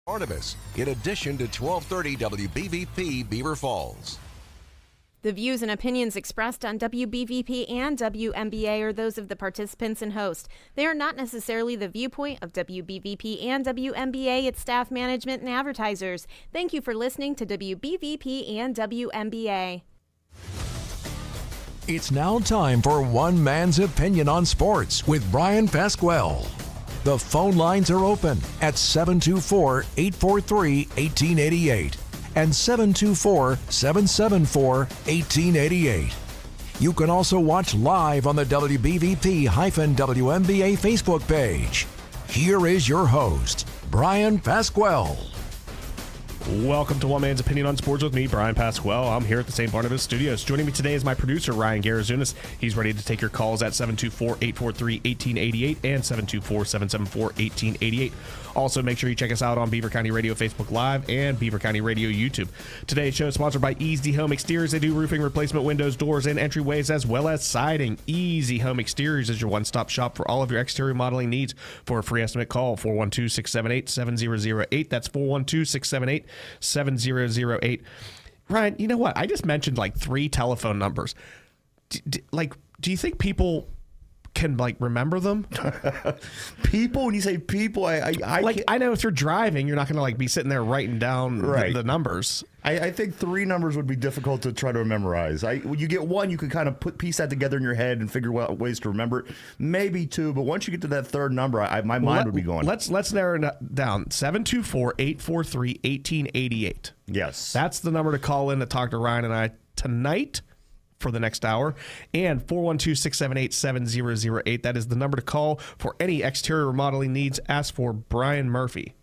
Barnabas, in addition to 1230 WBVP Beaver Falls. The views and opinions expressed on WBVP and WMBA are those of the participants and host. They are not necessarily the viewpoint of WBVP and WMBA, its staff, management, and advertisers. Thank you for listening to WBVP and WMBA. It's now time for One Man's Opinion on Sports with Bryan Pasquale. The phone lines are open at 724-843-1888 and 724-774-1888. You can also watch live on the WBVP-WMBA Facebook page. Here is your host, Bryan Pasquale. Welcome to One Man's Opinion on Sports with me, Bryan Pasquale. I'm here at the St. Barnabas Studios. Joining me today is my producer, Ryan Garazunas. He's ready to take your calls at 724-843-1888 and 724-774-1888. Also, make sure you check us out on Beaver County Radio Facebook Live and Beaver County Radio YouTube. Today's show is sponsored by Easy Home Exteriors. They do roofing replacement, windows, doors, and entryways, as well as siding. Easy Home Exteriors is your one-stop shop for all of your exterior modeling needs. For a free estimate, call 412-678-7008. That's 412-678-7008. Ryan, you know what? I just mentioned like 3 telephone numbers. Do you think people can remember them? People, when you say people, I know if you're driving, you're not going to be sitting there writing down the numbers. I think 3 numbers would be difficult to try to memorize. When you get 1, you can kind of piece that together in your head and figure out ways to remember it. Maybe 2, but once you get to that 3rd number, my mind would be going. Let's narrow it down. 724-843-1888. Yes, that's the number to call in to talk to Ryan and I tonight for the next hour, and 412-678-7008. That is the number to call for any exterior remodeling needs. Ask for Brian Murphy.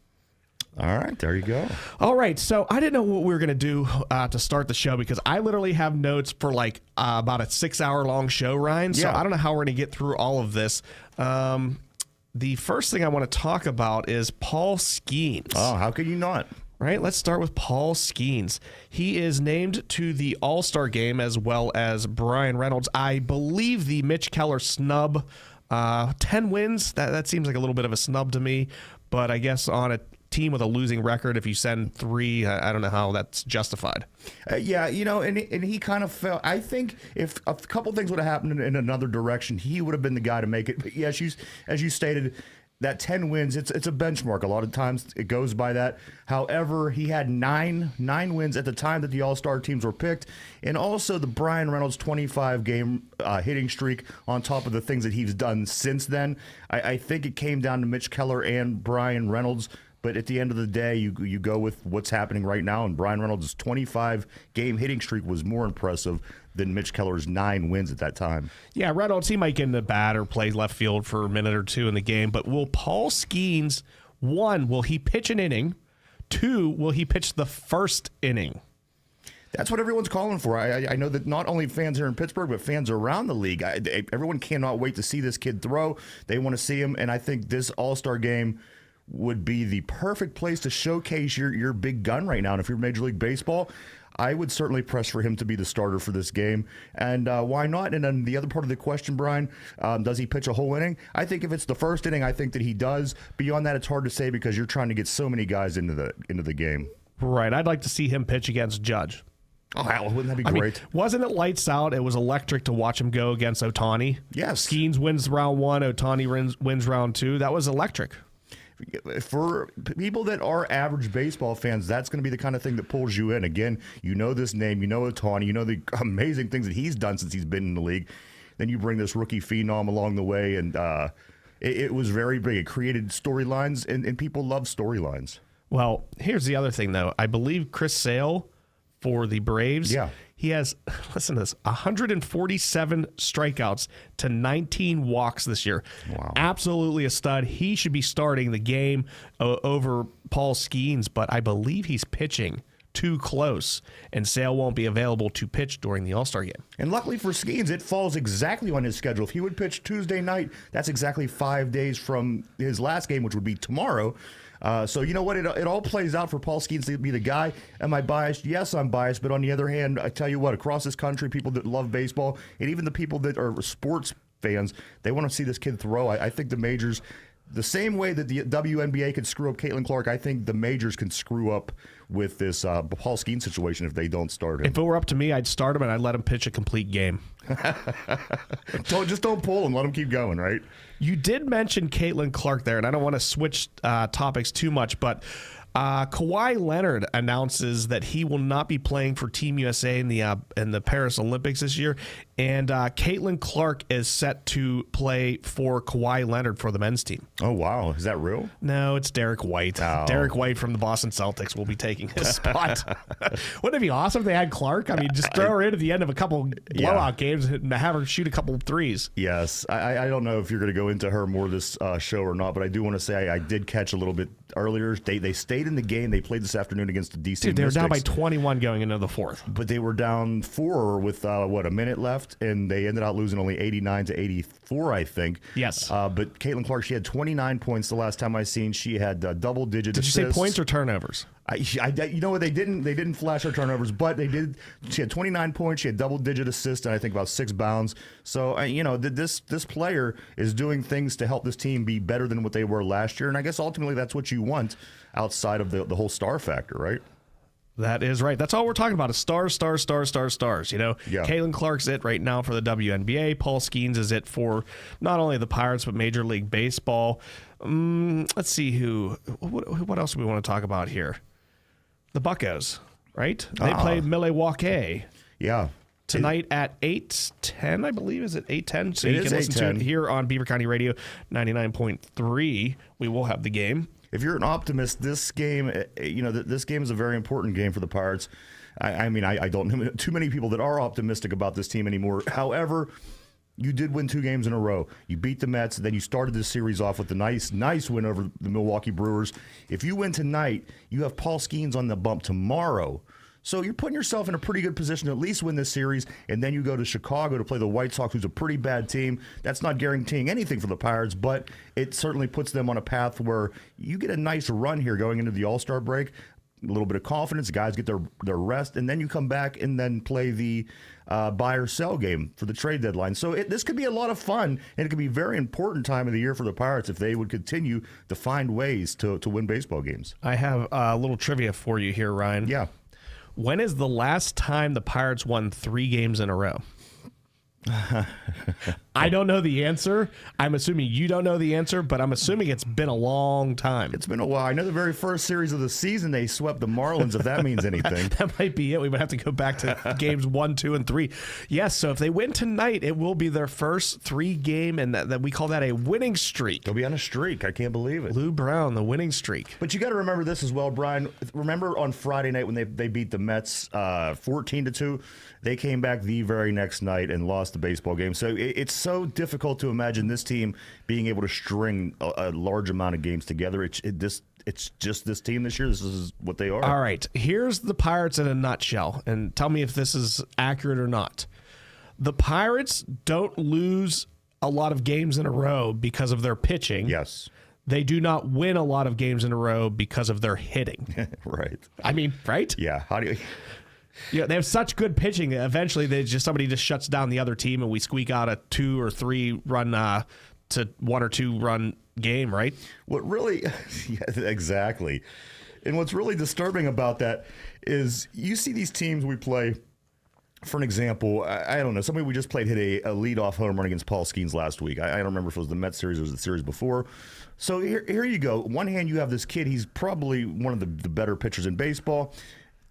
All right, there you go. All right, so I didn't know what we were going to do to start the show because I literally have notes for about a 6-hour-long show, Ryan. So I don't know how we're going to get through all of this. The first thing I want to talk about is Paul Skeens. Oh, how could you not? Right, let's start with Paul Skeens. He is named to the All-Star game as well as Bryan Reynolds. I believe the Mitch Keller snub, 10 wins, that seems like a little bit of a snub to me. But I guess on a team with a losing record, if you send 3, I don't know how that's justified. And he kind of felt. I think if a couple things would have happened in another direction, he would have been the guy to make it. But yes, as you stated, that 10 wins, it's a benchmark. A lot of times it goes by that. However, he had nine wins at the time that the All-Star teams were picked. And also the Bryan Reynolds 25-game hitting streak on top of the things that he's done since then. I think it came down to Mitch Keller and Bryan Reynolds. But at the end of the day, you go with what's happening right now. And Bryan Reynolds' 25-game hitting streak was more impressive than Mitch Keller's 9 wins at that time. Yeah, Reynolds, he might get in the bat or play left field for a minute or 2 in the game. But will Paul Skeens, 1, will he pitch an inning? 2, will he pitch the first inning? That's what everyone's calling for. I know that not only fans here in Pittsburgh, but fans around the league. Everyone cannot wait to see this kid throw. They want to see him. And I think this All-Star game would be the perfect place to showcase your big gun right now. And if you're Major League Baseball, I would certainly press for him to be the starter for this game. And why not? And then the other part of the question, Brian, does he pitch a whole inning? I think if it's the first inning, I think that he does. Beyond that, it's hard to say because you're trying to get so many guys into the game. Right. I'd like to see him pitch against Judge. Oh, hell, wouldn't that be great? Wasn't it lights out? It was electric to watch him go against Ohtani. Yes. Skeens wins round 1. Ohtani wins round 2. That was electric. For people that are average baseball fans, that's going to be the kind of thing that pulls you in. Again, you know this name, you know Ohtani, you know the amazing things that he's done since he's been in the league. Then you bring this rookie phenom along the way, and it was very big. It created storylines, and people love storylines. Well, here's the other thing, though. I believe Chris Sale for the Braves, he has, listen to this, 147 strikeouts to 19 walks this year. Wow. Absolutely a stud. He should be starting the game over Paul Skeens, but I believe he's pitching too close, and Sale won't be available to pitch during the All-Star game. And luckily for Skeens, it falls exactly on his schedule. If he would pitch Tuesday night, that's exactly 5 days from his last game, which would be tomorrow. So you know what? It all plays out for Paul Skeens to be the guy. Am I biased? Yes, I'm biased. But on the other hand, I tell you what, across this country, people that love baseball, and even the people that are sports fans, they want to see this kid throw. I think the majors the same way that the WNBA could screw up Caitlin Clark, I think the majors can screw up with this Paul Skeens situation if they don't start him. If it were up to me, I'd start him and I'd let him pitch a complete game. Just don't pull him. Let him keep going, right? You did mention Caitlin Clark there, and I don't want to switch topics too much, but Kawhi Leonard announces that he will not be playing for Team USA in the Paris Olympics this year, and Caitlin Clark is set to play for Kawhi Leonard for the men's team. Oh, wow. Is that real? No, it's Derek White. Oh. Derek White from the Boston Celtics will be taking his spot. Wouldn't it be awesome if they had Clark? I mean, just throw her in at the end of a couple blowout games and have her shoot a couple threes. Yes. I don't know if you're going to go into her more this show or not, but I do want to say I did catch a little bit earlier. They stayed in the game. They played this afternoon against the DC Dude, they were Mystics, down by 21 going into the fourth. but they were down 4 with, a minute left, and they ended up losing only 89 to 84, I think. Yes. But Caitlin Clark, she had 29 points the last time I seen. She had double-digit assists. Did you say points or turnovers? You know what? They didn't flash her turnovers, but they did. She had 29 points. She had double-digit assists, and I think about 6 bounds. So this player is doing things to help this team be better than what they were last year, and I guess ultimately that's what you want outside of the whole star factor, right? That is right. That's all we're talking about is stars, stars, stars, stars, stars. Yeah. Caitlin Clark's it right now for the WNBA. Paul Skeens is it for not only the Pirates, but Major League Baseball. Let's see what else do we want to talk about here? The Buccos, right? They played Milwaukee. Yeah. Tonight at 8:10, I believe. Is it 8:10? So It you is can listen to it 8:10. here on Beaver County Radio 99.3. We will have the game. If you're an optimist, this game, this game is a very important game for the Pirates. I mean, I don't know too many people that are optimistic about this team anymore. However, you did win 2 games in a row. You beat the Mets, then you started this series off with a nice win over the Milwaukee Brewers. If you win tonight, you have Paul Skeens on the bump tomorrow. So you're putting yourself in a pretty good position to at least win this series, and then you go to Chicago to play the White Sox, who's a pretty bad team. That's not guaranteeing anything for the Pirates, but it certainly puts them on a path where you get a nice run here going into the All-Star break, a little bit of confidence, guys get their rest, and then you come back and then play the buy or sell game for the trade deadline. So this could be a lot of fun, and it could be a very important time of the year for the Pirates if they would continue to find ways to win baseball games. I have a little trivia for you here, Ryan. Yeah. When is the last time the Pirates won 3 games in a row? I don't know the answer. I'm assuming you don't know the answer, but I'm assuming it's been a long time. It's been a while. I know the very first series of the season they swept the Marlins, if that means anything. That might be it. We would have to go back to games 1, 2, and 3. Yes, so if they win tonight, it will be their first 3-game, and that we call that a winning streak. They'll be on a streak. I can't believe it. Lou Brown, the winning streak. But you got to remember this as well, Brian. Remember on Friday night when they beat the Mets 14-2? They came back the very next night and lost the baseball game. So it's so difficult to imagine this team being able to string a large amount of games together. It's just this team this year. This is what they are. All right. Here's the Pirates in a nutshell, and tell me if this is accurate or not. The Pirates don't lose a lot of games in a row because of their pitching. Yes. They do not win a lot of games in a row because of their hitting. Right. I mean, right? Yeah. How do you... Yeah, they have such good pitching. Eventually, somebody just shuts down the other team, and we squeak out a 2 or 3 run to 1 or 2 run game, right? What really, yeah, exactly. And what's really disturbing about that is you see these teams we play. For an example, I don't know, somebody we just played hit a leadoff home run against Paul Skeens last week. I don't remember if it was the Mets series or it was the series before. So here you go. One hand, you have this kid. He's probably one of the better pitchers in baseball.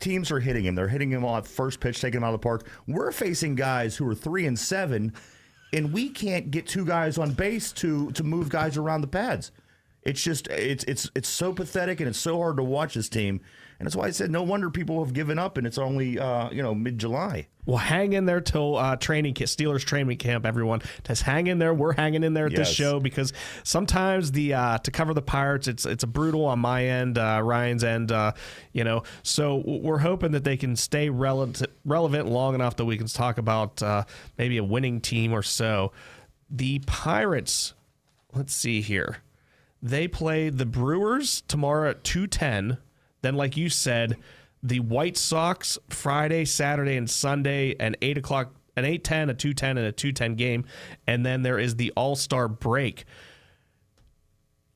Teams are hitting him. They're hitting him on first pitch, taking him out of the park. We're facing guys who are 3-7, and we can't get 2 guys on base to move guys around the pads. It's just it's so pathetic, and it's so hard to watch this team. And that's why I said no wonder people have given up, and it's only mid-July. Well, hang in there till Steelers training camp, everyone. Just hang in there. We're hanging in there at this show because sometimes to cover the Pirates, it's a brutal on my end, Ryan's end, So we're hoping that they can stay relevant long enough that we can talk about maybe a winning team or so. The Pirates, let's see here. They play the Brewers tomorrow at 2:10. Then, like you said, the White Sox Friday, Saturday, and Sunday, and 8 o'clock, an 8:10, a 2:10, and a 2:10 game. And then there is the All-Star break.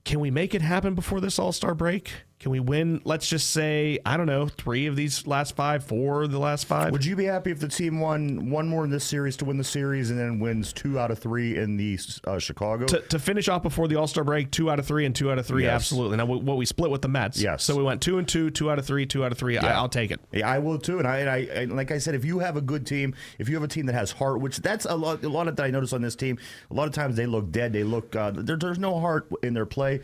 Can we make it happen before this All-Star break? Can we win, let's just say, I don't know, 3 of these last 5, 4 of the last 5? Would you be happy if the team won one more in this series to win the series and then wins 2 out of 3 in the Chicago? To finish off before the All-Star break, 2 out of 3 and 2 out of 3, yes. Absolutely. Now, what we split with the Mets. Yes. So we went 2 and 2, 2 out of 3, 2 out of 3. Yeah. I'll take it. Yeah, I will too. And I like I said, if you have a good team, if you have a team that has heart, which that's a lot of that I notice on this team, a lot of times they look dead. They look, there's no heart in their play.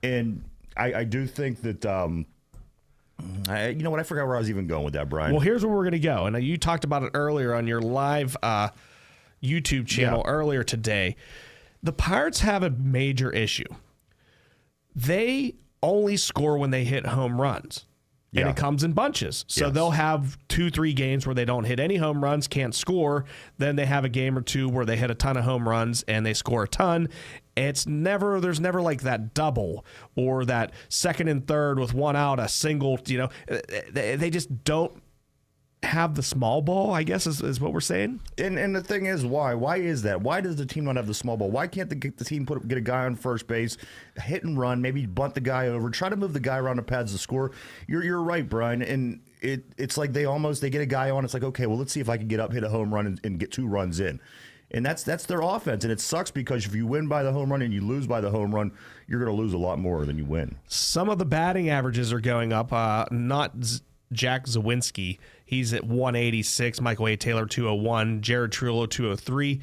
And I do think that, you know what? I forgot where I was even going with that, Brian. Well, here's where we're going to go. And you talked about it earlier on your live YouTube channel earlier today. The Pirates have a major issue. They only score when they hit home runs. And it comes in bunches. So they'll have 2-3 games where they don't hit any home runs, can't score. Then they have a game or 2 where they hit a ton of home runs and they score a ton. There's never like that double or that second and third with 1 out, a single, they just don't have the small ball, I guess is what we're saying. And the thing is, why? Why is that? Why does the team not have the small ball? Why can't the team get a guy on first base, hit and run, maybe bunt the guy over, try to move the guy around the pads to score? You're right, Brian. And it's like they get a guy on. It's like, okay, well, let's see if I can get up, hit a home run, and get 2 runs in. And that's their offense. And it sucks because if you win by the home run and you lose by the home run, you're going to lose a lot more than you win. Some of the batting averages are going up. Not Jack Zawinski, he's at 186. Michael A. Taylor, 201. Jared Trullo, 203.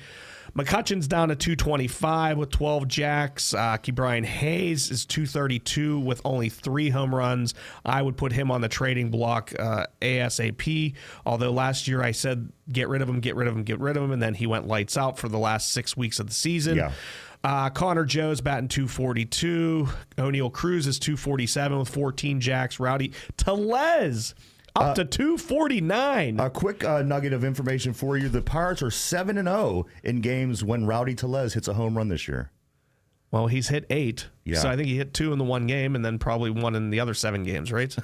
McCutcheon's down to 225 with 12 jacks. Brian Hayes is 232 with only 3 home runs. I would put him on the trading block ASAP. Although last year I said get rid of him, and then he went lights out for the last 6 weeks of the season. Yeah. Connor Joe's batting 242. O'Neal Cruz is 247 with 14 jacks. Rowdy Tellez up to 249. A quick nugget of information for you. The Pirates are 7-0 in games when Rowdy Tellez hits a home run this year. Well, he's hit 8. Yeah. So I think he hit 2 in the one game and then probably 1 in the other 7 games, right?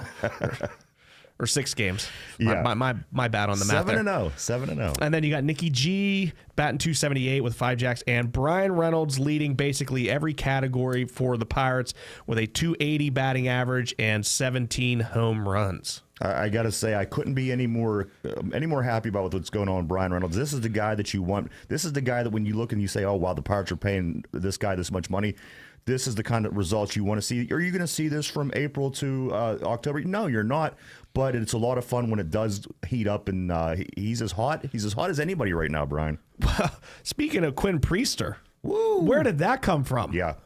Or 6 games. Yeah. My bad on the math there. 7-0. And then you got Nicky G batting 278 with 5 jacks, and Bryan Reynolds leading basically every category for the Pirates with a 280 batting average and 17 home runs. I got to say, I couldn't be any more happy about what's going on with Bryan Reynolds. This is the guy that you want. This is the guy that when you look and you say, oh, wow, the Pirates are paying this guy this much money. This is the kind of results you want to see. Are you going to see this from April to October? No, you're not. But it's a lot of fun when it does heat up, and he's as hot as anybody right now, Brian. Speaking of Quinn Priester, woo, where did that come from? Yeah,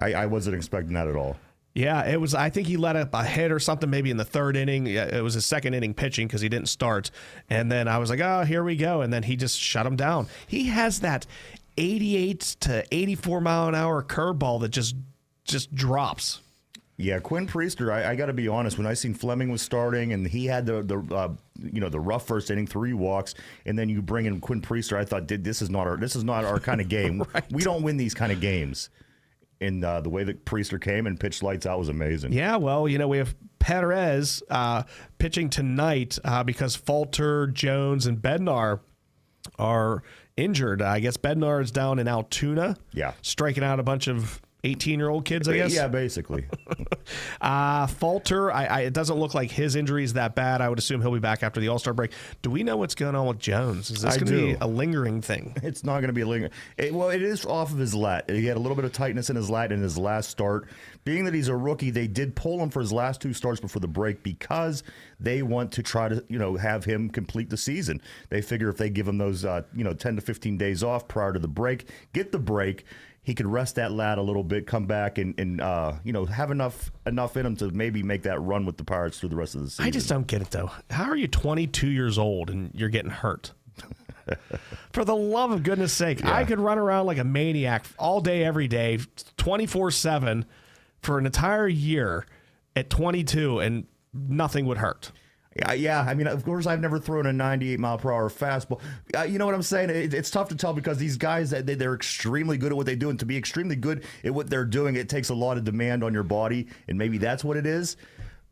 I wasn't expecting that at all. Yeah, it was. I think he let up a hit or something maybe in the 3rd inning. It was his 2nd inning pitching because he didn't start. And then I was like, oh, here we go. And then he just shut him down. He has that 88 to 84 mile an hour curveball that just drops. Yeah, Quinn Priester, I got to be honest, when I seen Fleming was starting and he had the rough first inning, 3 walks, and then you bring in Quinn Priester, I thought this is not our kind of game. Right. We don't win these kind of games. And the way that Priester came and pitched lights out was amazing. Yeah, well, we have Perez pitching tonight because Falter, Jones, and Bednar are injured. I guess Bednar is down in Altoona. Yeah. Striking out a bunch of 18-year-old kids, I guess. Yeah, basically. Falter, it doesn't look like his injury is that bad. I would assume he'll be back after the All-Star break. Do we know what's going on with Jones? Is this going to be a lingering thing? It's not going to be a lingering. Well, it is off of his lat. He had a little bit of tightness in his lat in his last start. Being that he's a rookie, they did pull him for his last 2 starts before the break because they want to try to, have him complete the season. They figure if they give him those, 10 to 15 days off prior to the break, get the break, he could rest that lat a little bit, come back, and have enough in him to maybe make that run with the Pirates through the rest of the season. I just don't get it, though. How are you 22 years old and you're getting hurt? For the love of goodness sake, I could run around like a maniac all day, every day, 24/7 for an entire year at 22, and nothing would hurt. Yeah, I mean, of course, I've never thrown a 98-mile-per-hour fastball. You know what I'm saying? It's tough to tell because these guys, they're extremely good at what they do, and to be extremely good at what they're doing, it takes a lot of demand on your body, and maybe that's what it is.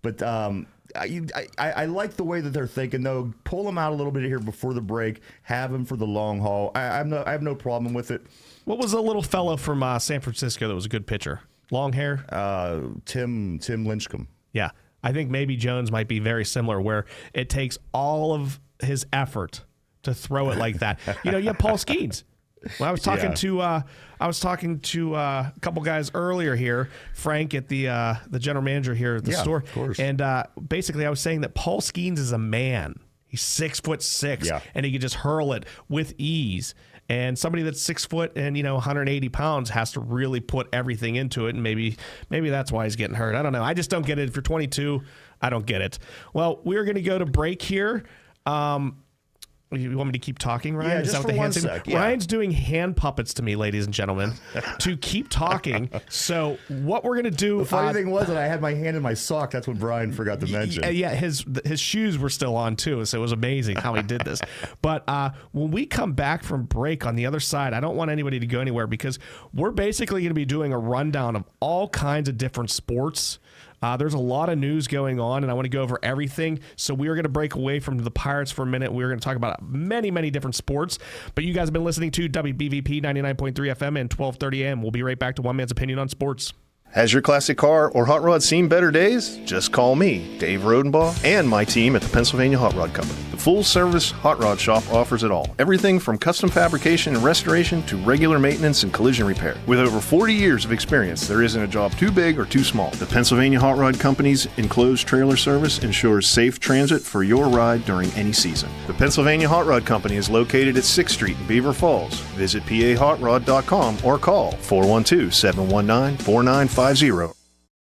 But I like the way that they're thinking, though. Pull them out a little bit here before the break. Have them for the long haul. I have no problem with it. What was the little fellow from San Francisco that was a good pitcher? long hair? Tim Lynchcomb. Yeah. I think maybe Jones might be very similar, where it takes all of his effort to throw it like that. You have Paul Skeens. Well, I was talking to a couple guys earlier here, Frank at the general manager here at the store, of course. And basically I was saying that Paul Skeens is a man. He's 6'6", and he can just hurl it with ease. And somebody that's 6 foot and 180 pounds has to really put everything into it, and maybe that's why he's getting hurt. I don't know. I just don't get it. If you're 22, I don't get it. Well, we're going to go to break here. You want me to keep talking, Ryan? Yeah, Is just that for what the one hand signal? sec. Yeah. Ryan's doing hand puppets to me, ladies and gentlemen, to keep talking. So what we're going to do... The funny thing was that I had my hand in my sock. That's what Bryan forgot to mention. Yeah, his shoes were still on, too, so it was amazing how he did this. But when we come back from break on the other side, I don't want anybody to go anywhere, because we're basically going to be doing a rundown of all kinds of different sports. There's a lot of news going on, and I want to go over everything. So we are going to break away from the Pirates for a minute. We're going to talk about many, many different sports. But you guys have been listening to WBVP 99.3 FM and 1230 AM. We'll be right back to One Man's Opinion on Sports. Has your classic car or hot rod seen better days? Just call me, Dave Rodenbaugh, and my team at the Pennsylvania Hot Rod Company. The full-service hot rod shop offers it all. Everything from custom fabrication and restoration to regular maintenance and collision repair. With over 40 years of experience, there isn't a job too big or too small. The Pennsylvania Hot Rod Company's enclosed trailer service ensures safe transit for your ride during any season. The Pennsylvania Hot Rod Company is located at 6th Street in Beaver Falls. Visit pahotrod.com or call 412-719-4950.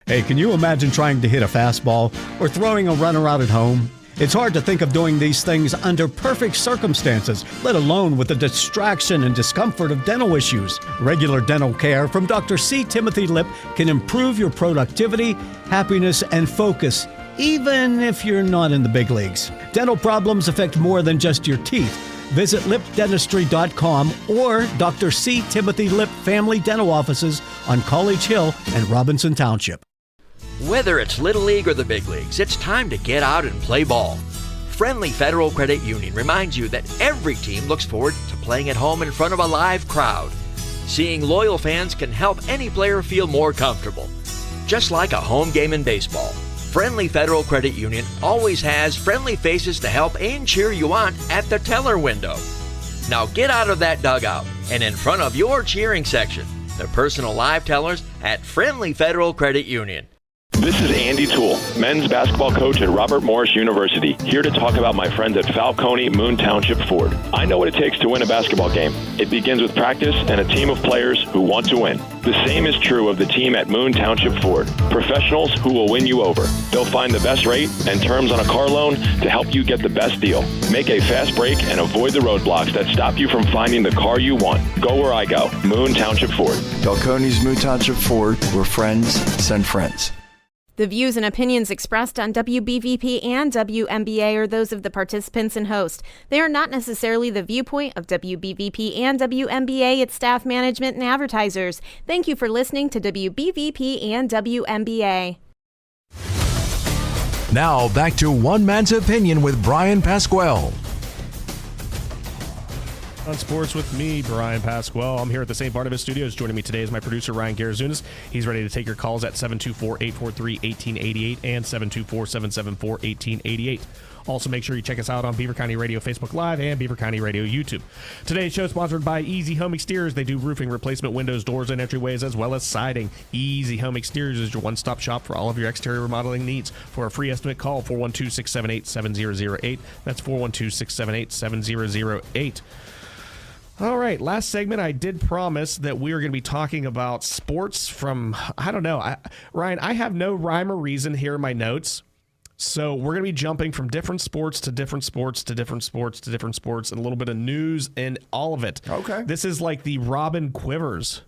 Hey, can you imagine trying to hit a fastball or throwing a runner out at home? It's hard to think of doing these things under perfect circumstances, let alone with the distraction and discomfort of dental issues. Regular dental care from Dr. C. Timothy Lip can improve your productivity, happiness, and focus, even if you're not in the big leagues. Dental problems affect more than just your teeth. Visit lipdentistry.com or Dr. C. Timothy Lip Family Dental Offices on College Hill and Robinson Township. Whether it's Little League or the big leagues, it's time to get out and play ball. Friendly Federal Credit Union reminds you that every team looks forward to playing at home in front of a live crowd. Seeing loyal fans can help any player feel more comfortable. Just like a home game in baseball, Friendly Federal Credit Union always has friendly faces to help and cheer you on at the teller window. Now get out of that dugout and in front of your cheering section, the personal live tellers at Friendly Federal Credit Union. This is Andy Toole, men's basketball coach at Robert Morris University, here to talk about my friends at Falcone Moon Township Ford. I know what it takes to win a basketball game. It begins with practice and a team of players who want to win. The same is true of the team at Moon Township Ford. Professionals who will win you over. They'll find the best rate and terms on a car loan to help you get the best deal. Make a fast break and avoid the roadblocks that stop you from finding the car you want. Go where I go. Moon Township Ford. Falcone's Moon Township Ford, where friends send friends. The views and opinions expressed on WBVP and WMBA are those of the participants and host. They are not necessarily the viewpoint of WBVP and WMBA, its staff, management, and advertisers. Thank you for listening to WBVP and WMBA. Now back to One Man's Opinion with Bryan Pasquale. On Sports with me, Bryan Pasquale. I'm here at the St. Barnabas Studios. Joining me today is my producer, Ryan Garazunas. He's ready to take your calls at 724-843-1888 and 724-774-1888. Also, make sure you check us out on Beaver County Radio Facebook Live and Beaver County Radio YouTube. Today's show is sponsored by Easy Home Exteriors. They do roofing replacement, windows, doors, and entryways, as well as siding. Easy Home Exteriors is your one-stop shop for all of your exterior remodeling needs. For a free estimate, call 412-678-7008. That's 412-678-7008. All right, last segment, I did promise that we were going to be talking about sports from, I don't know. Ryan, I have no rhyme or reason here in my notes. So we're going to be jumping from different sports to different sports to different sports to different sports and a little bit of news and all of it. Okay. This is like the Robin Quivers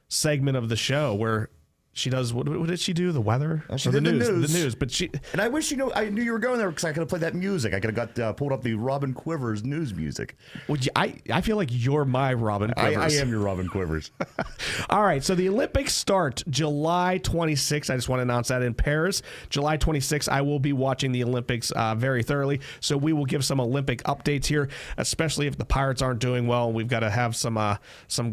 segment of the show where she does, what did she do? The weather? She did the news. The news. But she, and I wish I knew you were going there because I could have played that music. I could have got pulled up the Robin Quivers news music. I feel like you're my Robin Quivers. I am your Robin Quivers. All right, so the Olympics start July 26th. I just want to announce that in Paris. July 26th, I will be watching the Olympics very thoroughly. So we will give some Olympic updates here, especially if the Pirates aren't doing well. We've got to have some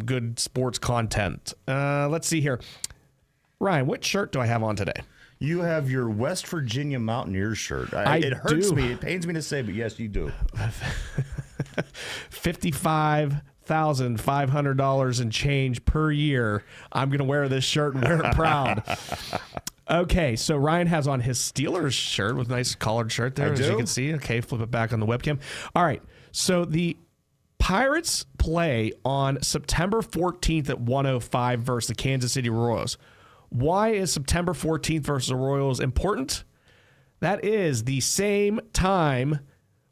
good sports content. Let's see here. Ryan, what shirt do I have on today? You have your West Virginia Mountaineers shirt. It hurts me. It pains me to say, but yes, you do. $55,500 in change per year. I'm going to wear this shirt and wear it proud. Okay, so Ryan has on his Steelers shirt with a nice collared shirt there, as you can see. Okay, flip it back on the webcam. All right, so the Pirates play on September 14th at 1:05 versus the Kansas City Royals. Why is September 14th versus the Royals important? That is the same time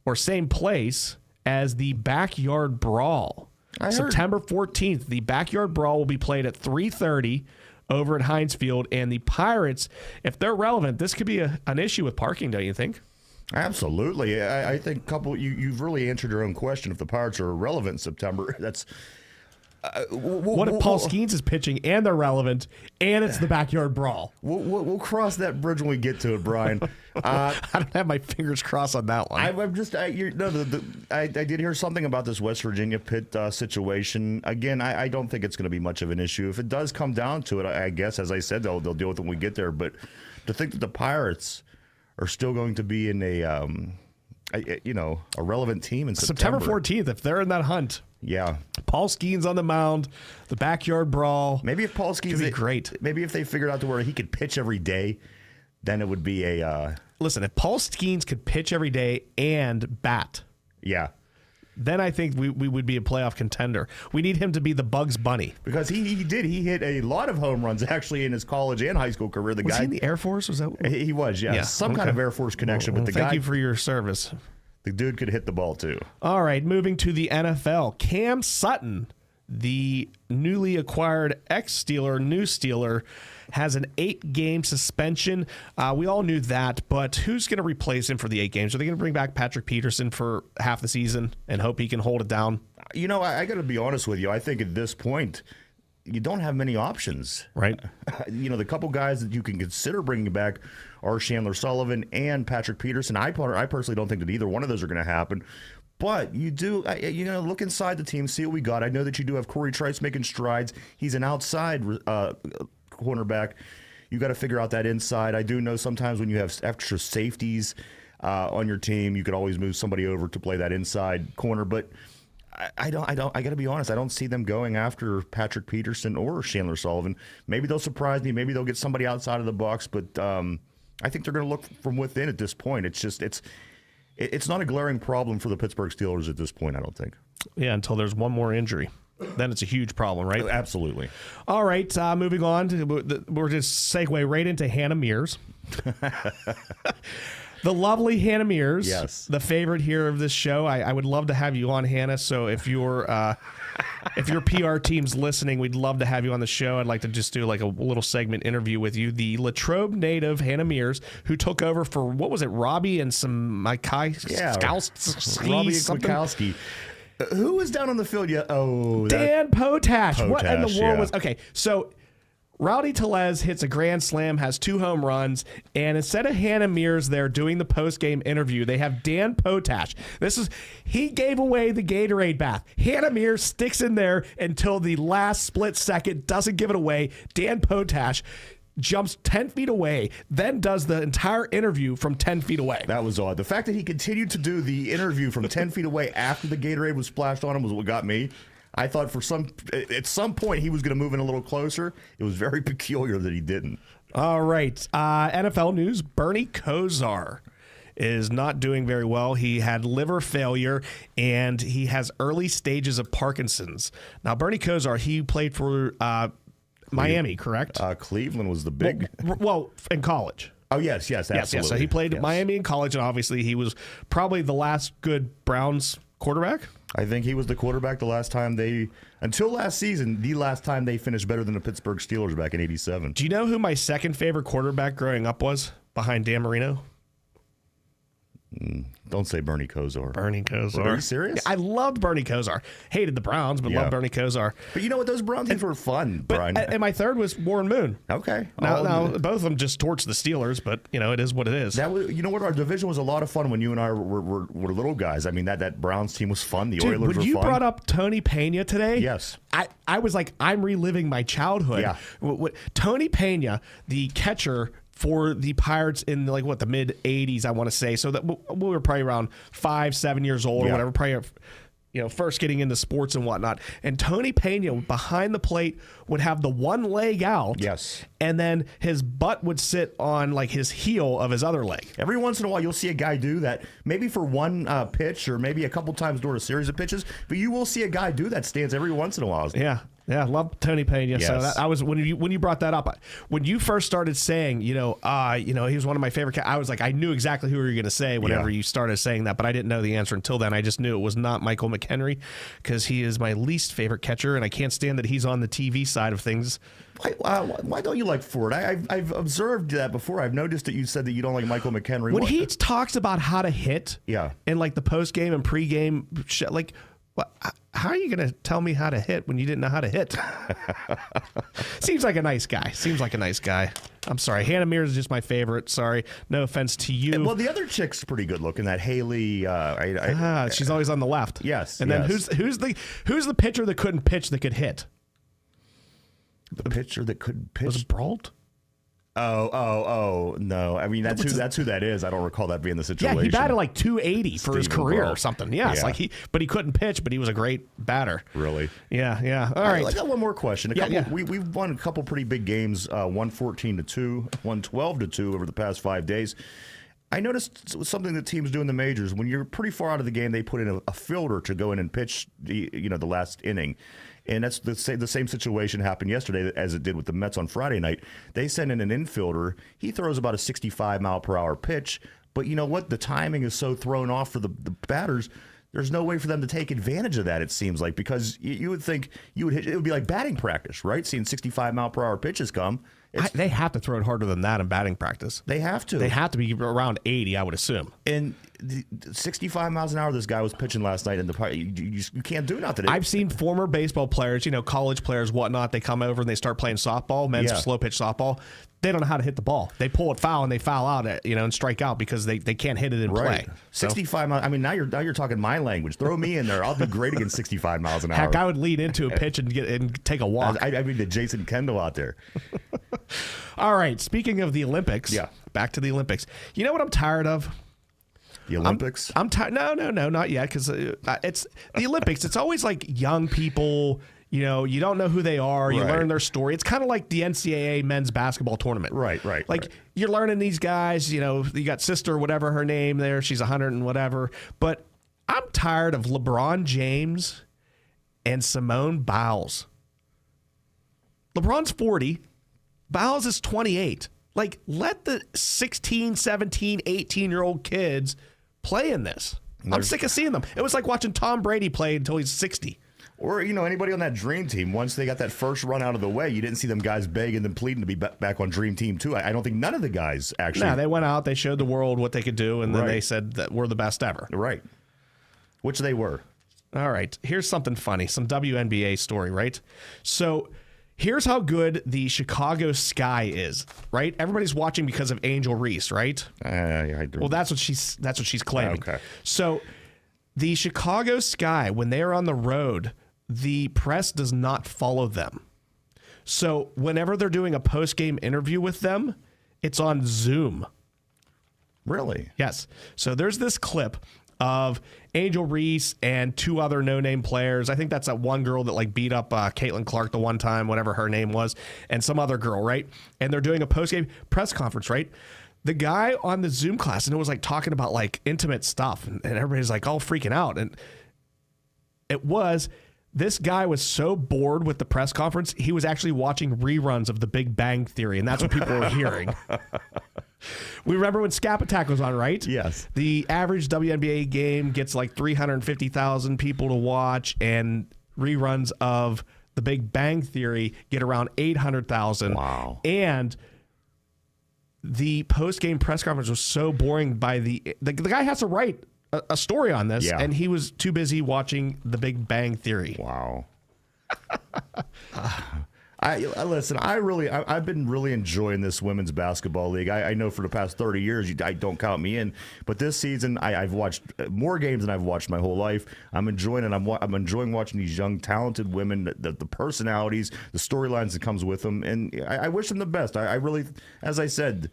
or same place as the Backyard Brawl. September 14th, the Backyard Brawl will be played at 3:30 over at Heinz Field, and the Pirates, if they're relevant, this could be an issue with parking, don't you think? Absolutely. I think you've really answered your own question. If the Pirates are relevant in September, that's... what if Paul Skeens is pitching and they're relevant and it's the Backyard Brawl? We'll cross that bridge when we get to it, Brian. I don't have my fingers crossed on that one. I did hear something about this West Virginia Pitt situation. Again, I don't think it's going to be much of an issue. If it does come down to it, I guess, as I said, they'll deal with it when we get there. But to think that the Pirates are still going to be in a relevant team in September 14th, if they're in that hunt. Yeah. Paul Skeens on the mound, the Backyard Brawl. Maybe if Paul Skeens... could be great. Maybe if they figured out to where he could pitch every day, then it would be a... Listen, if Paul Skeens could pitch every day and bat... Yeah. Then I think we would be a playoff contender. We need him to be the Bugs Bunny. Because he did. He hit a lot of home runs, actually, in his college and high school career. Was he in the Air Force? Was that? He was, yeah. Some kind of Air Force connection. But thank you for your service. The dude could hit the ball, too. All right, moving to the NFL. Cam Sutton, the newly acquired ex-Steeler, new Steeler, has an 8-game suspension. We all knew that, but who's going to replace him for the 8 games? Are they going to bring back Patrick Peterson for half the season and hope he can hold it down? You know, I got to be honest with you. I think at this point, you don't have many options. Right. The couple guys that you can consider bringing back are Chandler Sullivan and Patrick Peterson. I personally don't think that either one of those are going to happen. But you do, look inside the team, see what we got. I know that you do have Corey Trice making strides. He's an outside cornerback. You got to figure out that inside. I do know sometimes when you have extra safeties on your team, you could always move somebody over to play that inside corner. But I got to be honest. I don't see them going after Patrick Peterson or Chandler Sullivan. Maybe they'll surprise me. Maybe they'll get somebody outside of the box. But I think they're going to look from within at this point. It's not a glaring problem for the Pittsburgh Steelers at this point, I don't think. Yeah, until there's one more injury. Then it's a huge problem, right? Absolutely. All right, moving on. We're just segue right into Hannah Mears. The lovely Hannah Mears. Yes. The favorite here of this show. I would love to have you on, Hannah. So if your PR team's listening, we'd love to have you on the show. I'd like to just do like a little segment interview with you. The Latrobe native, Hannah Mears, who took over for, what was it, Robbie and some Robbie something? Kwiatkowski. Who was down on the field yet? Oh, Dan Potash. What in the world yeah. was... Okay, so Rowdy Tellez hits a grand slam, has 2 home runs, and instead of Hannah Mears there doing the post-game interview, they have Dan Potash. He gave away the Gatorade bath. Hannah Mears sticks in there until the last split second, doesn't give it away. Dan Potash jumps 10 feet away, then does the entire interview from 10 feet away. That was odd. The fact that he continued to do the interview from 10 feet away after the Gatorade was splashed on him was what got me. I thought at some point he was going to move in a little closer. It was very peculiar that he didn't. All right. NFL news. Bernie Kosar is not doing very well. He had liver failure, and he has early stages of Parkinson's. Now, Bernie Kosar, he played for Miami, correct? Cleveland was the big... Well, in college. Oh, yes, absolutely. Yes. So he played Miami in college, and obviously he was probably the last good Browns quarterback. I think he was the quarterback the last time until last season, the last time they finished better than the Pittsburgh Steelers back in '87. Do you know who my second favorite quarterback growing up was behind Dan Marino? Don't say Bernie Kosar. Bernie Kosar. Are you serious? Yeah, I loved Bernie Kosar. Hated the Browns, but loved Bernie Kosar. But you know what? Those Brown teams were fun, Brian. And my third was Warren Moon. Okay. Now, both of them just torched the Steelers, but, it is what it is. That was, you know what? Our division was a lot of fun when you and I were little guys. I mean, that Browns team was fun. The Oilers were fun. When you brought up Tony Pena today, yes, I was like, I'm reliving my childhood. Yeah. Tony Pena, the catcher for the Pirates in the mid 80s, I want to say. So that we were probably around 5-7 years old or whatever, probably first getting into sports and whatnot. And Tony Pena behind the plate would have the one leg out. Yes. And then his butt would sit on his heel of his other leg. Every once in a while, you'll see a guy do that, maybe for one pitch or maybe a couple times during a series of pitches. But you will see a guy do that stance every once in a while. Yeah. Yeah, love Tony Pena. Yes. So I was when you brought that up, when you first started saying, he was one of my favorite. I was like, I knew exactly who you were going to say whenever you started saying that, but I didn't know the answer until then. I just knew it was not Michael McHenry because he is my least favorite catcher, and I can't stand that he's on the TV side of things. Why don't you like Ford? I've observed that before. I've noticed that you said that you don't like Michael McHenry. When he talks about how to hit, in the post game and pre game, how are you going to tell me how to hit when you didn't know how to hit? Seems like a nice guy. I'm sorry. Hannah Mears is just my favorite. Sorry. No offense to you. Well, the other chick's pretty good looking. That Haley. She's always on the left. Yes. And then who's the pitcher that couldn't pitch that could hit? The pitcher that couldn't pitch? Was it Brault? Oh, no. I mean, that's who that is. I don't recall that being the situation. Yeah, he batted like 280 for his career or something. Yes, yeah. But he couldn't pitch, but he was a great batter. Really? Yeah. All right. I got one more question. Yeah. We've won a couple pretty big games, 114-2, 112-2 over the past 5 days. I noticed something that teams do in the majors. When you're pretty far out of the game, they put in a fielder to go in and pitch the last inning. And that's the same situation happened yesterday as it did with the Mets on Friday night. They send in an infielder. He throws about a 65-mile-per-hour pitch. But you know what? The timing is so thrown off for the batters. There's no way for them to take advantage of that, it seems like, because you would think it would be like batting practice, right? Seeing 65-mile-per-hour pitches come. They have to throw it harder than that in batting practice. They have to. They have to be around 80, I would assume. And 65 miles an hour this guy was pitching last night, and you can't do nothing. I've seen former baseball players, college players, whatnot, they come over and they start playing softball, men's slow pitch softball. They don't know how to hit the ball. They pull it foul and they foul out, and strike out because they can't hit it in play. 65 miles. I mean, now you're talking my language. Throw me in there. I'll be great against 65 miles an hour. Heck, I would lead into a pitch and take a walk. I mean, the Jason Kendall out there. All right. Speaking of the Olympics, back to the Olympics. You know what I'm tired of? The Olympics? I'm tired. No, not yet, because it's the Olympics. It's always like young people. You don't know who they are. You learn their story. It's kind of like the NCAA men's basketball tournament. Right. You're learning these guys. You got sister, whatever her name there. She's 100 and whatever. But I'm tired of LeBron James and Simone Biles. LeBron's 40. Biles is 28. Let the 16, 17, 18-year-old kids play in this. I'm sick of seeing them. It was like watching Tom Brady play until he's 60. Or, anybody on that Dream Team, once they got that first run out of the way, you didn't see them guys begging and pleading to be back on Dream Team 2. I don't think none of the guys actually. No, they went out, they showed the world what they could do, and then they said that we're the best ever. Right. Which they were. All right. Here's something funny, some WNBA story, right? So here's how good the Chicago Sky is, right? Everybody's watching because of Angel Reese, right? I do. Well, that's what she's claiming. Okay. So the Chicago Sky, when they are on the road, the press does not follow them. So whenever they're doing a post-game interview with them, it's on Zoom. Really? Yes. So there's this clip of Angel Reese and two other no-name players. I think that's that one girl that beat up Caitlin Clark the one time, whatever her name was, and some other girl, right? And they're doing a post-game press conference, right? The guy on the Zoom class, and it was talking about intimate stuff, and everybody's all freaking out. And this guy was so bored with the press conference, he was actually watching reruns of The Big Bang Theory, and that's what people were hearing. We remember when Scap Attack was on, right? Yes. The average WNBA game gets 350,000 people to watch, and reruns of The Big Bang Theory get around 800,000. Wow. And the post-game press conference was so boring by the guy has to write a story on this, and he was too busy watching The Big Bang Theory. Wow. Listen. I've been really enjoying this women's basketball league. I know for the past 30 years, I don't count me in, but this season I've watched more games than I've watched my whole life. I'm enjoying it. I'm enjoying watching these young, talented women, the personalities, the storylines that comes with them, and I wish them the best. I really, as I said,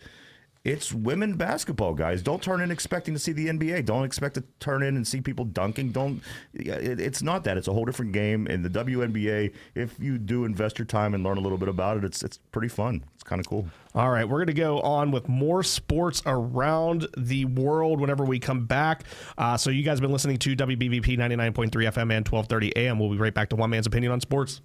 it's women basketball, guys. Don't turn in expecting to see the NBA. Don't expect to turn in and see people dunking. It's not that. It's a whole different game. In the WNBA, if you do invest your time and learn a little bit about it, it's pretty fun. It's kind of cool. All right, we're going to go on with more sports around the world whenever we come back. So you guys have been listening to WBVP 99.3 FM and 1230 AM. We'll be right back to One Man's Opinion on Sports.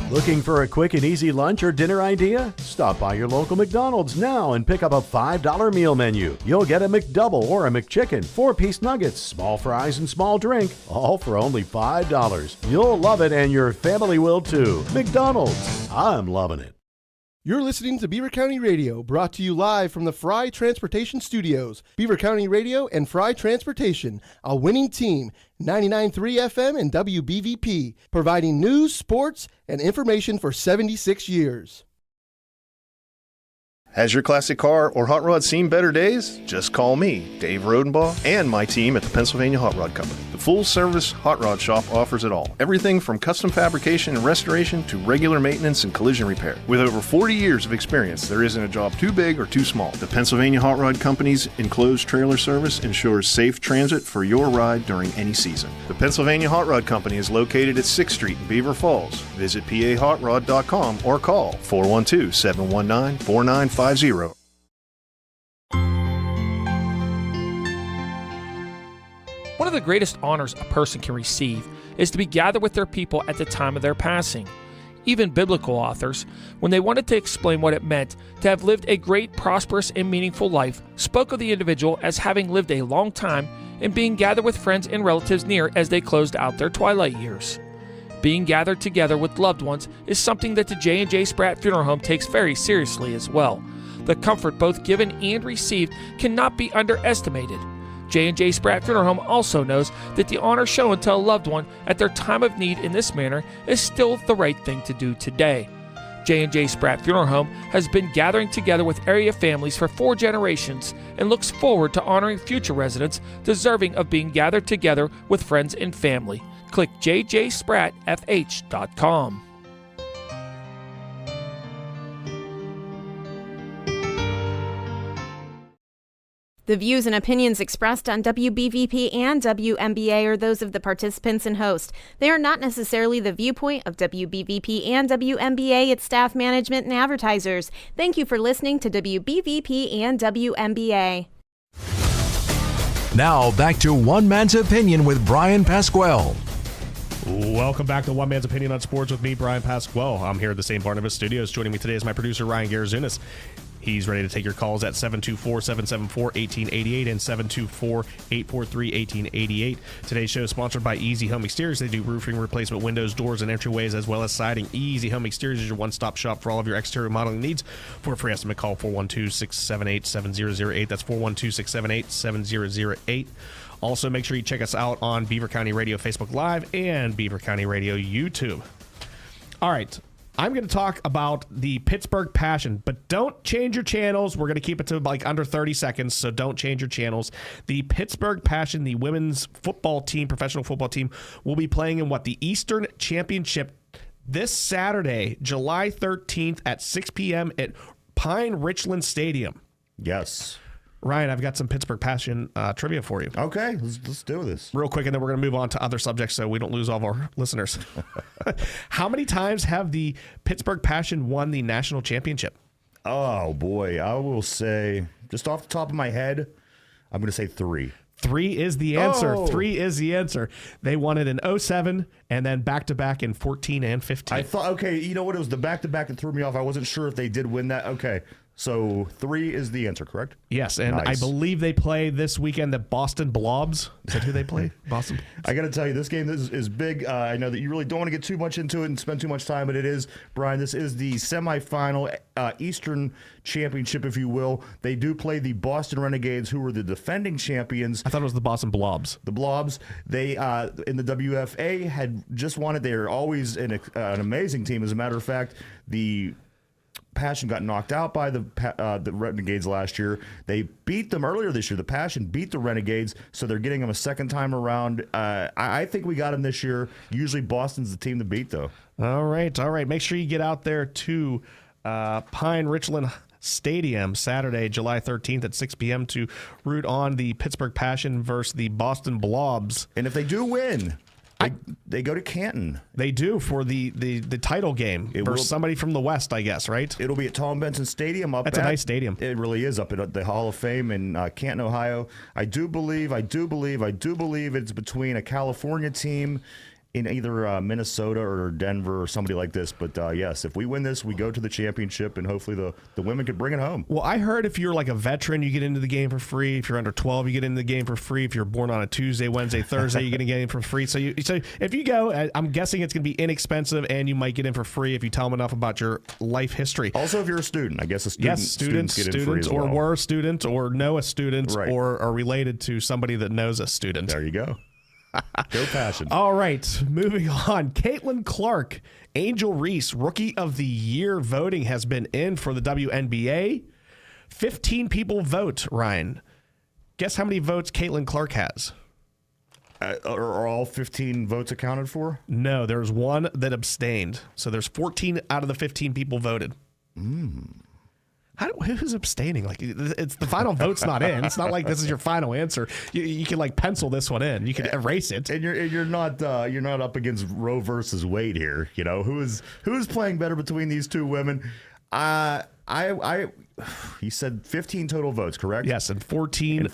Looking for a quick and easy lunch or dinner idea? Stop by your local McDonald's now and pick up a $5 meal menu. You'll get a McDouble or a McChicken, 4-piece nuggets, small fries, and small drink, all for only $5. You'll love it and your family will too. McDonald's, I'm loving it. You're listening to Beaver County Radio, brought to you live from the Fry Transportation Studios. Beaver County Radio and Fry Transportation, a winning team. 99.3 FM and WBVP, providing news, sports, and information for 76 years. Has your classic car or hot rod seen better days? Just call me, Dave Rodenbaugh, and my team at the Pennsylvania Hot Rod Company. The full-service hot rod shop offers it all. Everything from custom fabrication and restoration to regular maintenance and collision repair. With over 40 years of experience, there isn't a job too big or too small. The Pennsylvania Hot Rod Company's enclosed trailer service ensures safe transit for your ride during any season. The Pennsylvania Hot Rod Company is located at 6th Street in Beaver Falls. Visit pahotrod.com or call 412-719-4950. One of the greatest honors a person can receive is to be gathered with their people at the time of their passing. Even biblical authors, when they wanted to explain what it meant to have lived a great, prosperous, and meaningful life, spoke of the individual as having lived a long time and being gathered with friends and relatives near as they closed out their twilight years. Being gathered together with loved ones is something that the J&J Spratt Funeral Home takes very seriously as well. The comfort both given and received cannot be underestimated. J&J Spratt Funeral Home also knows that the honor shown to a loved one at their time of need in this manner is still the right thing to do today. J&J Spratt Funeral Home has been gathering together with area families for 4 generations and looks forward to honoring future residents deserving of being gathered together with friends and family. Click jjsprattfh.com. The views and opinions expressed on WBVP and WNBA are those of the participants and host. They are not necessarily the viewpoint of WBVP and WNBA, its staff, management, and advertisers. Thank you for listening to WBVP and WNBA. Now back to One Man's Opinion with Bryan Pasquale. Welcome back to One Man's Opinion on Sports with me, Bryan Pasquale. I'm here at the St. Barnabas Studios. Joining me today is my producer, Ryan Garazunas. He's ready to take your calls at 724-774-1888 and 724-843-1888. Today's show is sponsored by Easy Home Exteriors. They do roofing replacement, windows, doors, and entryways, as well as siding. Easy Home Exteriors is your one-stop shop for all of your exterior modeling needs. For a free estimate, call 412-678-7008. That's 412-678-7008. Also, make sure you check us out on Beaver County Radio Facebook Live and Beaver County Radio YouTube. All right. I'm going to talk about the Pittsburgh Passion, but don't change your channels. We're going to keep it to like under 30 seconds, so don't change your channels. The Pittsburgh Passion, the women's football team, professional football team, will be playing in the Eastern Championship this Saturday, July 13th at 6 p.m. at Pine Richland Stadium. Yes. Ryan, I've got some Pittsburgh Passion trivia for you. Okay, let's do this. Real quick, and then we're going to move on to other subjects so we don't lose all of our listeners. How many times have the Pittsburgh Passion won the national championship? Oh, boy. I will say, just off the top of my head, I'm going to say 3. 3 is the answer. Oh. 3 is the answer. They won it in 2007 and then back-to-back in 14 and 15. I thought, okay, you know what? It was the back-to-back that threw me off. I wasn't sure if they did win that. Okay. So 3 is the answer, correct? Yes, and Nice. I believe they play this weekend the Boston Blobs. Is that who they play? Boston. I got to tell you, this game is big. I know that you really don't want to get too much into it and spend too much time, but it is, Brian, this is the semifinal Eastern Championship, if you will. They do play the Boston Renegades, who were the defending champions. I thought it was the Boston Blobs. The Blobs. They, in the WFA, had just won it. They are always an amazing team. As a matter of fact, the Passion got knocked out by the Renegades last year. They beat them earlier this year. The Passion beat the Renegades, so they're getting them a second time around. I think we got them this year. Usually Boston's the team to beat, though. All right. Make sure you get out there to Pine Richland Stadium Saturday, July 13th at 6 p.m. to root on the Pittsburgh Passion versus the Boston Blobs. And if they do win, they go to Canton. They do for the title game versus somebody from the West, I guess, right? It'll be at Tom Benson Stadium. That's a nice stadium. It really is, up at the Hall of Fame in Canton, Ohio. I do believe it's between a California team in either Minnesota or Denver or somebody like this. But yes, if we win this, we go to the championship, and hopefully the women could bring it home. Well, I heard if you're like a veteran, you get into the game for free. If you're under 12, you get into the game for free. If you're born on a Tuesday, Wednesday, Thursday, you're going to get in for free. So if you go, I'm guessing it's going to be inexpensive, and you might get in for free if you tell them enough about your life history. Also, if you're a student, I guess students get in free as well. Or were a student, or know a student, Right. or are related to somebody that knows a student. There you go. Go Passion. All right, moving on. Caitlin Clark, Angel Reese, Rookie of the Year voting has been in for the WNBA. 15 people vote, Ryan. Guess how many votes Caitlin Clark has? Are all 15 votes accounted for? No, there's one that abstained. So there's 14 out of the 15 people voted. Who's abstaining? Like, it's the final vote's not in. It's not like this is your final answer. You can like pencil this one in. You can erase it. And you're not up against Roe versus Wade here. You know who's playing better between these two women. He said 15 total votes, correct? Yes, and 14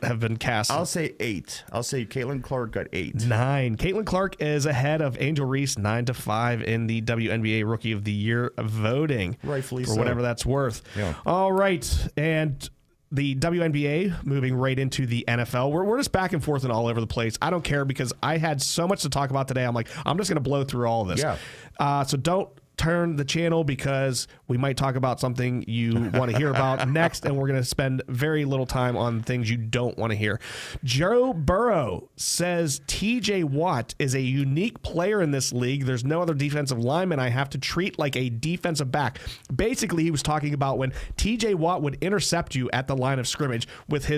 have been cast. I'll say 8. I'll say Caitlin Clark got 8. 9. Caitlin Clark is ahead of Angel Reese 9-5 in the WNBA Rookie of the Year voting. Rightfully for so. whatever that's worth. Yeah. All right, and the WNBA moving right into the NFL. We're just back and forth and all over the place. I don't care because I had so much to talk about today. I'm like, I'm just going to blow through all of this. Yeah. So don't turn the channel because we might talk about something you want to hear about next, and we're going to spend very little time on things you don't want to hear. Joe Burrow says TJ Watt is a unique player in this league. There's no other defensive lineman I have to treat like a defensive back. Basically, he was talking about when TJ Watt would intercept you at the line of scrimmage with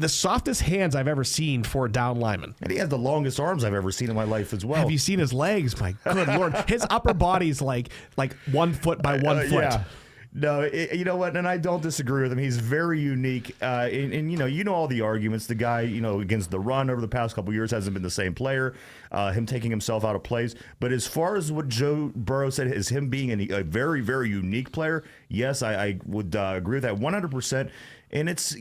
the softest hands I've ever seen for a down lineman. And he has the longest arms I've ever seen in my life as well. Have you seen his legs? My good Lord. His upper body's like 1 foot by 1 foot. Yeah. No, you know what? And I don't disagree with him. He's very unique. And you know all the arguments. The guy, against the run over the past couple of years hasn't been the same player. Him taking himself out of plays. But as far as what Joe Burrow said is him being a very, very unique player, yes, I would agree with that 100%. And it's,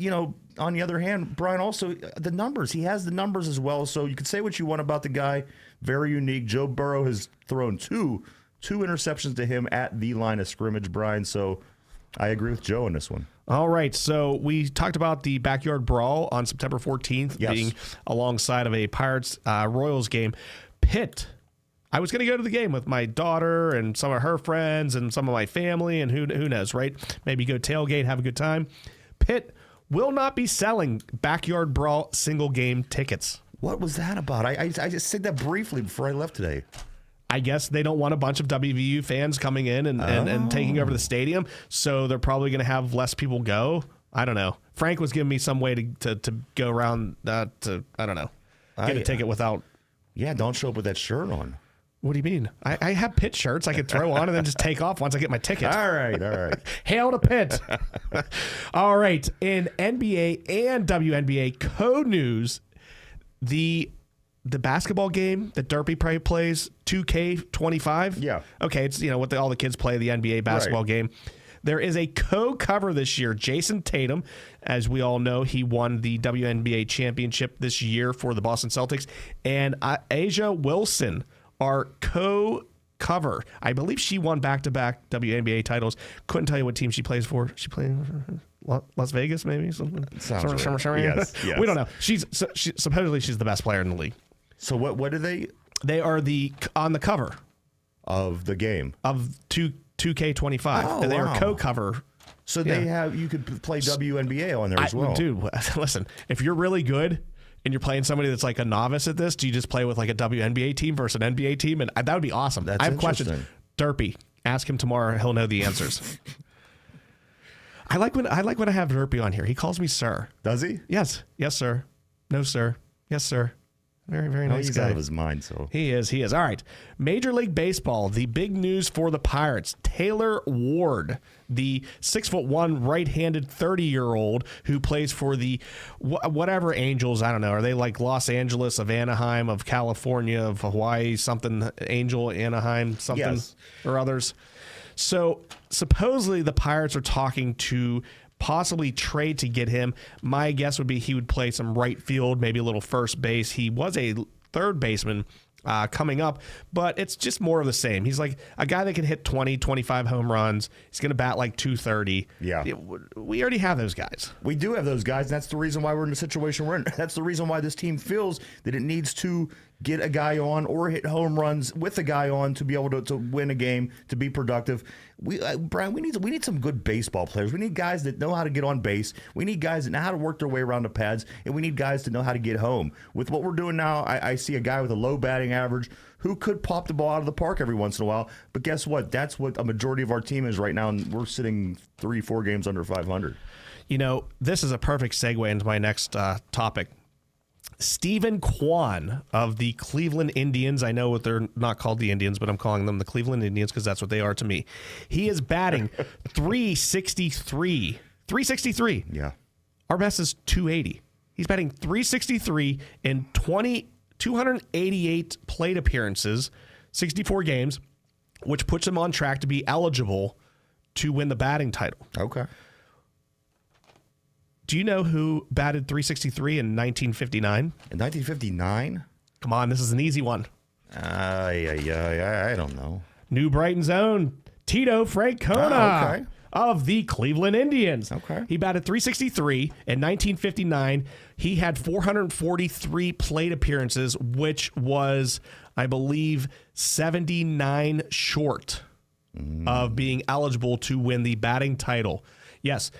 on the other hand, Brian, also the numbers. He has the numbers as well. So you could say what you want about the guy. Very unique. Joe Burrow has thrown two interceptions to him at the line of scrimmage, Brian. So I agree with Joe on this one. All right. So we talked about the backyard brawl on September 14th being alongside of a Pirates Royals game. Pitt. I was going to go to the game with my daughter and some of her friends and some of my family and who knows, right? Maybe go tailgate, have a good time. Pitt will not be selling backyard brawl single game tickets. What was that about? I just said that briefly before I left today. I guess they don't want a bunch of WVU fans coming in and taking over the stadium, so they're probably going to have less people go. I don't know. Frank was giving me some way to go around I don't know, get a ticket without. Yeah, don't show up with that shirt on. What do you mean? I have Pitt shirts I could throw on and then just take off once I get my ticket. All right. Hail to Pitt. All right. In NBA and WNBA code news, the basketball game that Derpy plays, 2K25. Yeah. Okay, it's what all the kids play, the NBA basketball game. There is a co-cover this year. Jason Tatum, as we all know, he won the WNBA championship this year for the Boston Celtics, and Asia Wilson are cover. I believe she won back-to-back WNBA titles. Couldn't tell you what team she plays for. She playing Las Vegas, maybe something. Sounds right. Yes. We don't know. Supposedly she's the best player in the league. So what do they? They are on the cover of the game of 2K25. Oh, they wow. are co-cover. So you could play WNBA on there as well. Dude, listen, if you're really good and you're playing somebody that's like a novice at this, do you just play with like a WNBA team versus an NBA team? And that would be awesome. I have questions. Derpy, ask him tomorrow. He'll know the answers. I like when I have Derpy on here. He calls me sir. Does he? Yes. Yes, sir. No, sir. Yes, sir. Very, very nice he's guy. out of his mind, so. He is. All right. Major League Baseball, the big news for the Pirates. Taylor Ward, the 6'1", right-handed 30-year-old who plays for the whatever Angels, I don't know. Are they like Los Angeles, of Anaheim, of California, of Hawaii, something, Angel, Anaheim, something, yes, or others? So supposedly the Pirates are talking to possibly trade to get him. My guess would be he would play some right field, maybe a little first base. He was a third baseman coming up, but it's just more of the same. He's like a guy that can hit 20, 25 home runs. He's going to bat like 230. Yeah. We already have those guys. We do have those guys, and that's the reason why we're in the situation we're in. That's the reason why this team feels that it needs to get a guy on or hit home runs with a guy on to be able to win a game, to be productive. Brian, we need some good baseball players. We need guys that know how to get on base. We need guys that know how to work their way around the pads, and we need guys to know how to get home. With what we're doing now, I see a guy with a low batting average who could pop the ball out of the park every once in a while. But guess what? That's what a majority of our team is right now, and we're sitting 3-4 games under 500. You know, this is a perfect segue into my next topic. Stephen Kwan of the Cleveland Indians. I know what they're not called the Indians, but I'm calling them the Cleveland Indians because that's what they are to me. He is batting 363. 363. Yeah. Our best is 280. He's batting 363 in 288 plate appearances, 64 games, which puts him on track to be eligible to win the batting title. Okay. Do you know who batted 363 in 1959? In 1959? Come on, this is an easy one. I don't know. New Brighton's own Tito Francona of the Cleveland Indians. Okay. He batted 363 in 1959. He had 443 plate appearances, which was, I believe, 79 short of being eligible to win the batting title. Yes.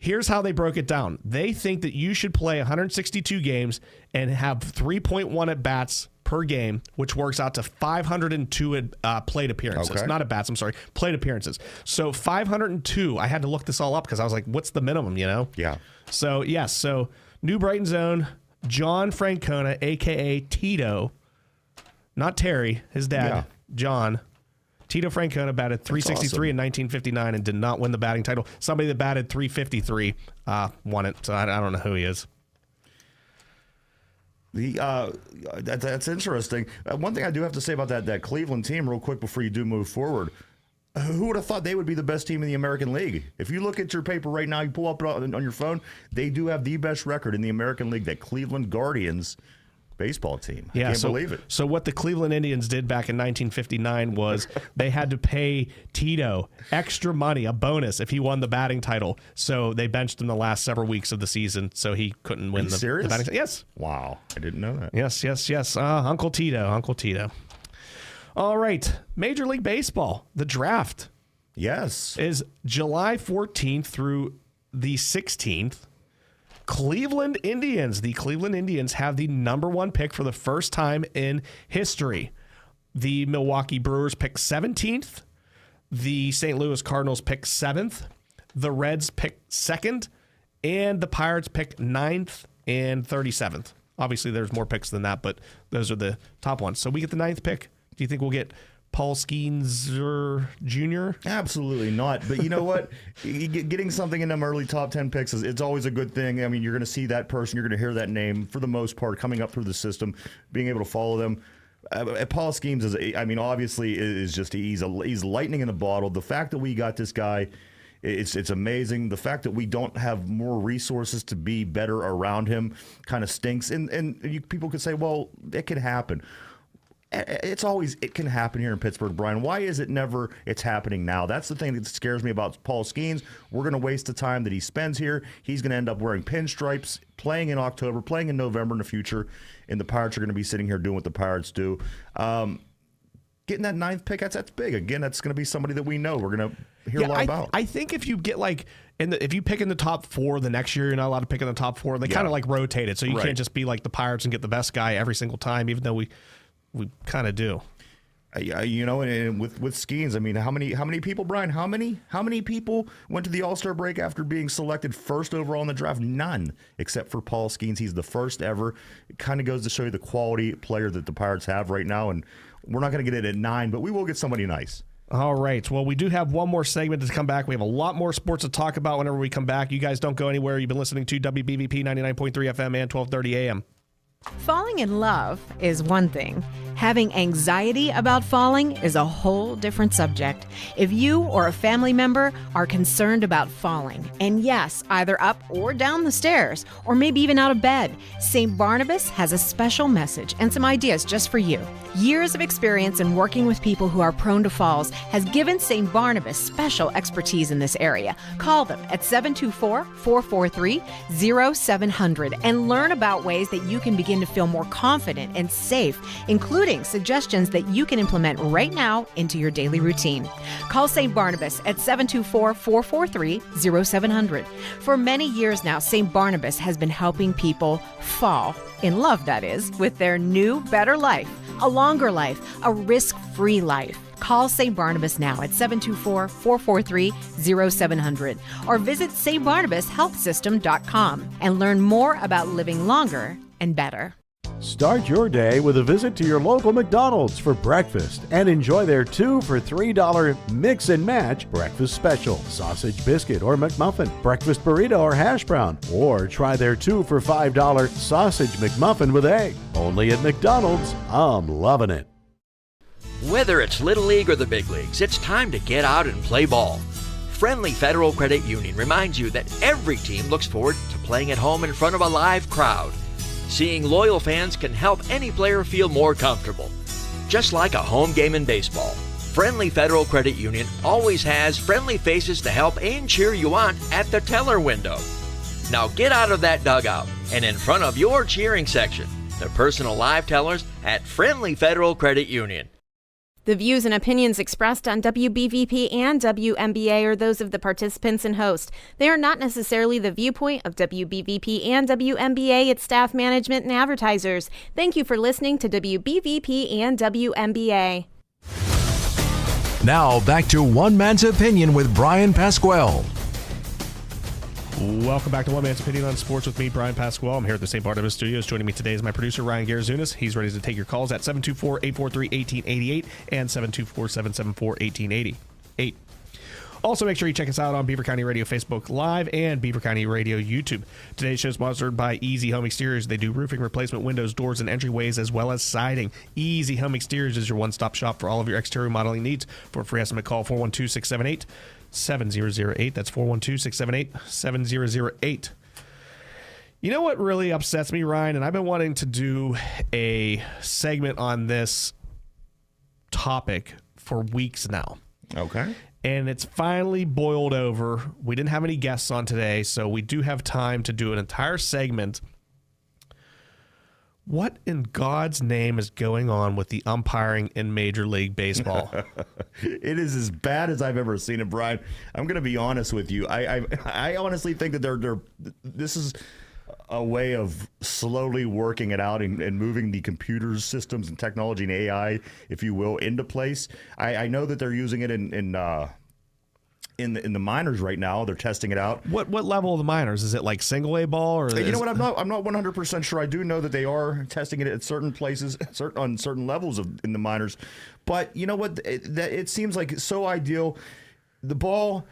Here's how they broke it down. They think that you should play 162 games and have 3.1 at bats per game, which works out to 502 plate appearances. Okay. Not at bats, I'm sorry, plate appearances. So 502, I had to look this all up because I was like, what's the minimum, you know? Yeah. So, yes, so New Brighton's own John Francona, a.k.a. Tito, not Terry, his dad, John. Tito Francona batted 363 in 1959 and did not win the batting title. Somebody that batted 353 won it, so I don't know who he is. That's interesting. One thing I do have to say about that Cleveland team real quick before you do move forward. Who would have thought they would be the best team in the American League? If you look at your paper right now, you pull up on your phone, they do have the best record in the American League, that Cleveland Guardians baseball team. I can't believe it. So what the Cleveland Indians did back in 1959 was they had to pay Tito extra money, a bonus, if he won the batting title. So they benched him the last several weeks of the season, so he couldn't win the batting title. Yes. Wow. I didn't know that. Yes. Uncle Tito. All right. Major League Baseball, the draft. Yes. Is July 14th through the 16th. The Cleveland Indians have the number one pick for the first time in history. The Milwaukee Brewers pick 17th. The St. Louis Cardinals pick 7th. The Reds pick 2nd. And the Pirates pick 9th and 37th. Obviously, there's more picks than that, but those are the top ones. So we get the 9th pick. Do you think we'll get Paul Skeens Jr.? Absolutely not. But you know what? Getting something in them early top 10 picks, it's always a good thing. I mean, you're going to see that person. You're going to hear that name for the most part coming up through the system, being able to follow them. Paul Skeens obviously is just he's lightning in a bottle. The fact that we got this guy, it's amazing. The fact that we don't have more resources to be better around him kind of stinks. And people could say, well, it could happen. it can happen here in Pittsburgh, Brian. Why is it never it's happening now? That's the thing that scares me about Paul Skeens. We're going to waste the time that he spends here. He's going to end up wearing pinstripes, playing in October, playing in November in the future, and the Pirates are going to be sitting here doing what the Pirates do. Getting that 9th pick, that's big. Again, that's going to be somebody that we know. We're going to hear a lot about. I think if you get if you pick in the top 4 the next year, you're not allowed to pick in the top 4. They kind of rotate it, so you can't just be like the Pirates and get the best guy every single time, even though we kind of do. And with Skeens, I mean, how many people, Brian? How many people went to the All-Star break after being selected first overall in the draft? None, except for Paul Skeens. He's the first ever. It kind of goes to show you the quality player that the Pirates have right now, and we're not going to get it at 9, but we will get somebody nice. All right. Well, we do have one more segment to come back. We have a lot more sports to talk about whenever we come back. You guys don't go anywhere. You've been listening to WBVP 99.3 FM and 1230 AM. Falling in love is one thing. Having anxiety about falling is a whole different subject. If you or a family member are concerned about falling, and yes, either up or down the stairs, or maybe even out of bed, St. Barnabas has a special message and some ideas just for you. Years of experience in working with people who are prone to falls has given St. Barnabas special expertise in this area. Call them at 724-443-0700 and learn about ways that you can begin to feel more confident and safe, including suggestions that you can implement right now into your daily routine. Call St. Barnabas at 724-443-0700. For many years now, St. Barnabas has been helping people fall in love, that is, with their new, better life, a longer life, a risk-free life. Call St. Barnabas now at 724-443-0700 or visit stbarnabashealthsystem.com and learn more about living longer and better. Start your day with a visit to your local McDonald's for breakfast and enjoy their 2 for $3 mix and match breakfast special, sausage biscuit or McMuffin, breakfast burrito or hash brown, or try their 2 for $5 sausage McMuffin with egg. Only at McDonald's. I'm loving it. Whether it's Little League or the big leagues, it's time to get out and play ball. Friendly Federal Credit Union reminds you that every team looks forward to playing at home in front of a live crowd. Seeing loyal fans can help any player feel more comfortable. Just like a home game in baseball, Friendly Federal Credit Union always has friendly faces to help and cheer you on at the teller window. Now get out of that dugout and in front of your cheering section, the personal live tellers at Friendly Federal Credit Union. The views and opinions expressed on WBVP and WMBA are those of the participants and host. They are not necessarily the viewpoint of WBVP and WMBA, its staff, management, and advertisers. Thank you for listening to WBVP and WMBA. Now back to One Man's Opinion with Bryan Pasquale. Welcome back to One Man's Opinion on Sports with me, Bryan Pasquale. I'm here at the St. Barnabas Studios. Joining me today is my producer, Ryan Garazunas. He's ready to take your calls at 724-843-1888 and 724-774-1888. Also, make sure you check us out on Beaver County Radio Facebook Live and Beaver County Radio YouTube. Today's show is sponsored by Easy Home Exteriors. They do roofing replacement, windows, doors, and entryways, as well as siding. Easy Home Exteriors is your one-stop shop for all of your exterior modeling needs. For a free estimate, call 412-678-7008. That's 412-678-7008. You know what really upsets me, Ryan? And I've been wanting to do a segment on this topic for weeks now. Okay. And it's finally boiled over. We didn't have any guests on today, so we do have time to do an entire segment. What in God's name is going on with the umpiring in Major League Baseball? It is as bad as I've ever seen it, Brian. I'm going to be honest with you. I honestly think that this is a way of slowly working it out and moving the computer systems and technology and AI, if you will, into place. I know that they're using it in the minors right now. They're testing it out. What level of the minors? Is it like single A ball? Or you know what? I'm not 100% sure. I do know that they are testing it at certain places, on certain levels in the minors. But you know what? It seems like it's so ideal. The ball.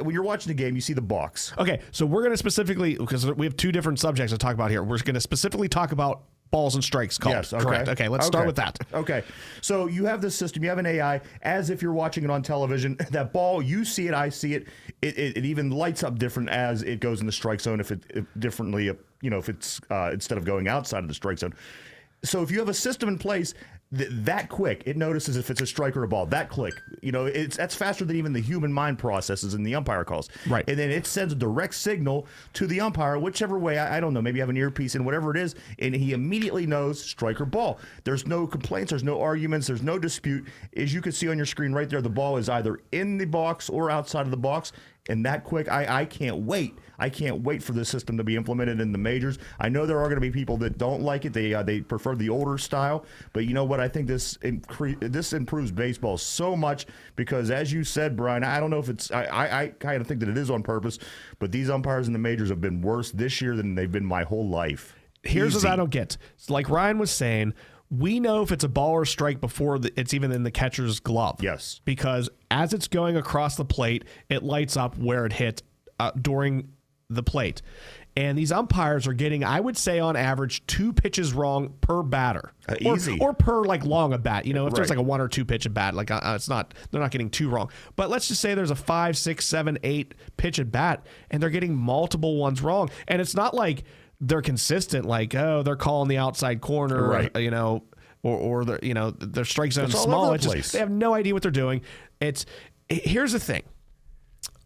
When you're watching the game, you see the box. Okay, so we're going to specifically, because we have two different subjects to talk about here. We're going to specifically talk about balls and strikes called. Yes, okay. Correct. Okay, let's start with that. Okay, so you have this system, you have an AI, as if you're watching it on television. That ball, you see it, I see it. It even lights up different as it goes in the strike zone. If it's instead of going outside of the strike zone. So if you have a system in place, that quick, it notices if it's a strike or a ball. That quick, that's faster than even the human mind processes in the umpire calls. Right. And then it sends a direct signal to the umpire, whichever way, I don't know, maybe you have an earpiece in, whatever it is, and he immediately knows strike or ball. There's no complaints, there's no arguments, there's no dispute. As you can see on your screen right there, the ball is either in the box or outside of the box. And that quick, I can't wait. I can't wait for this system to be implemented in the majors. I know there are going to be people that don't like it. They prefer the older style. But you know what? I think this improves baseball so much because, as you said, Brian, I don't know if it's – I kind of think that it is on purpose. But these umpires in the majors have been worse this year than they've been my whole life. Here's what I don't get. Like Ryan was saying – we know if it's a ball or strike before it's even in the catcher's glove. Yes. Because as it's going across the plate, it lights up where it hit during the plate. And these umpires are getting, I would say, on average, 2 pitches wrong per batter. Easy. Or per, long a bat. If there's Right. a 1 or 2 pitch at bat, they're not getting 2 wrong. But let's just say there's a 5, 6, 7, 8 pitch at bat, and they're getting multiple ones wrong. And it's not like they're consistent, they're calling the outside corner, Right. Or their strike zone is all small. over the It's just, place. they have no idea what they're doing. Here's the thing.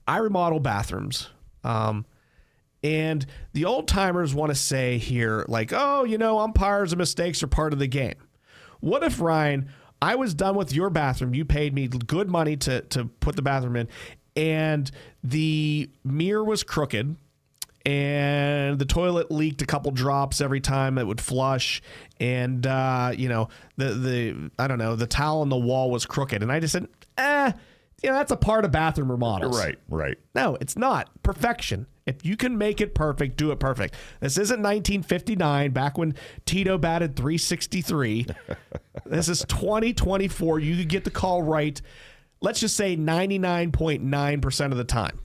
I remodel bathrooms, and the old timers want to say here, umpires and mistakes are part of the game. What if, Ryan, I was done with your bathroom, you paid me good money to put the bathroom in, and the mirror was crooked, and the toilet leaked a couple drops every time it would flush, and the towel on the wall was crooked, and I just said, that's a part of bathroom remodels. Right. No, it's not perfection. If you can make it perfect, do it perfect. This isn't 1959, back when Tito batted .363. This is 2024. You could get the call right. Let's just say 99.9% of the time.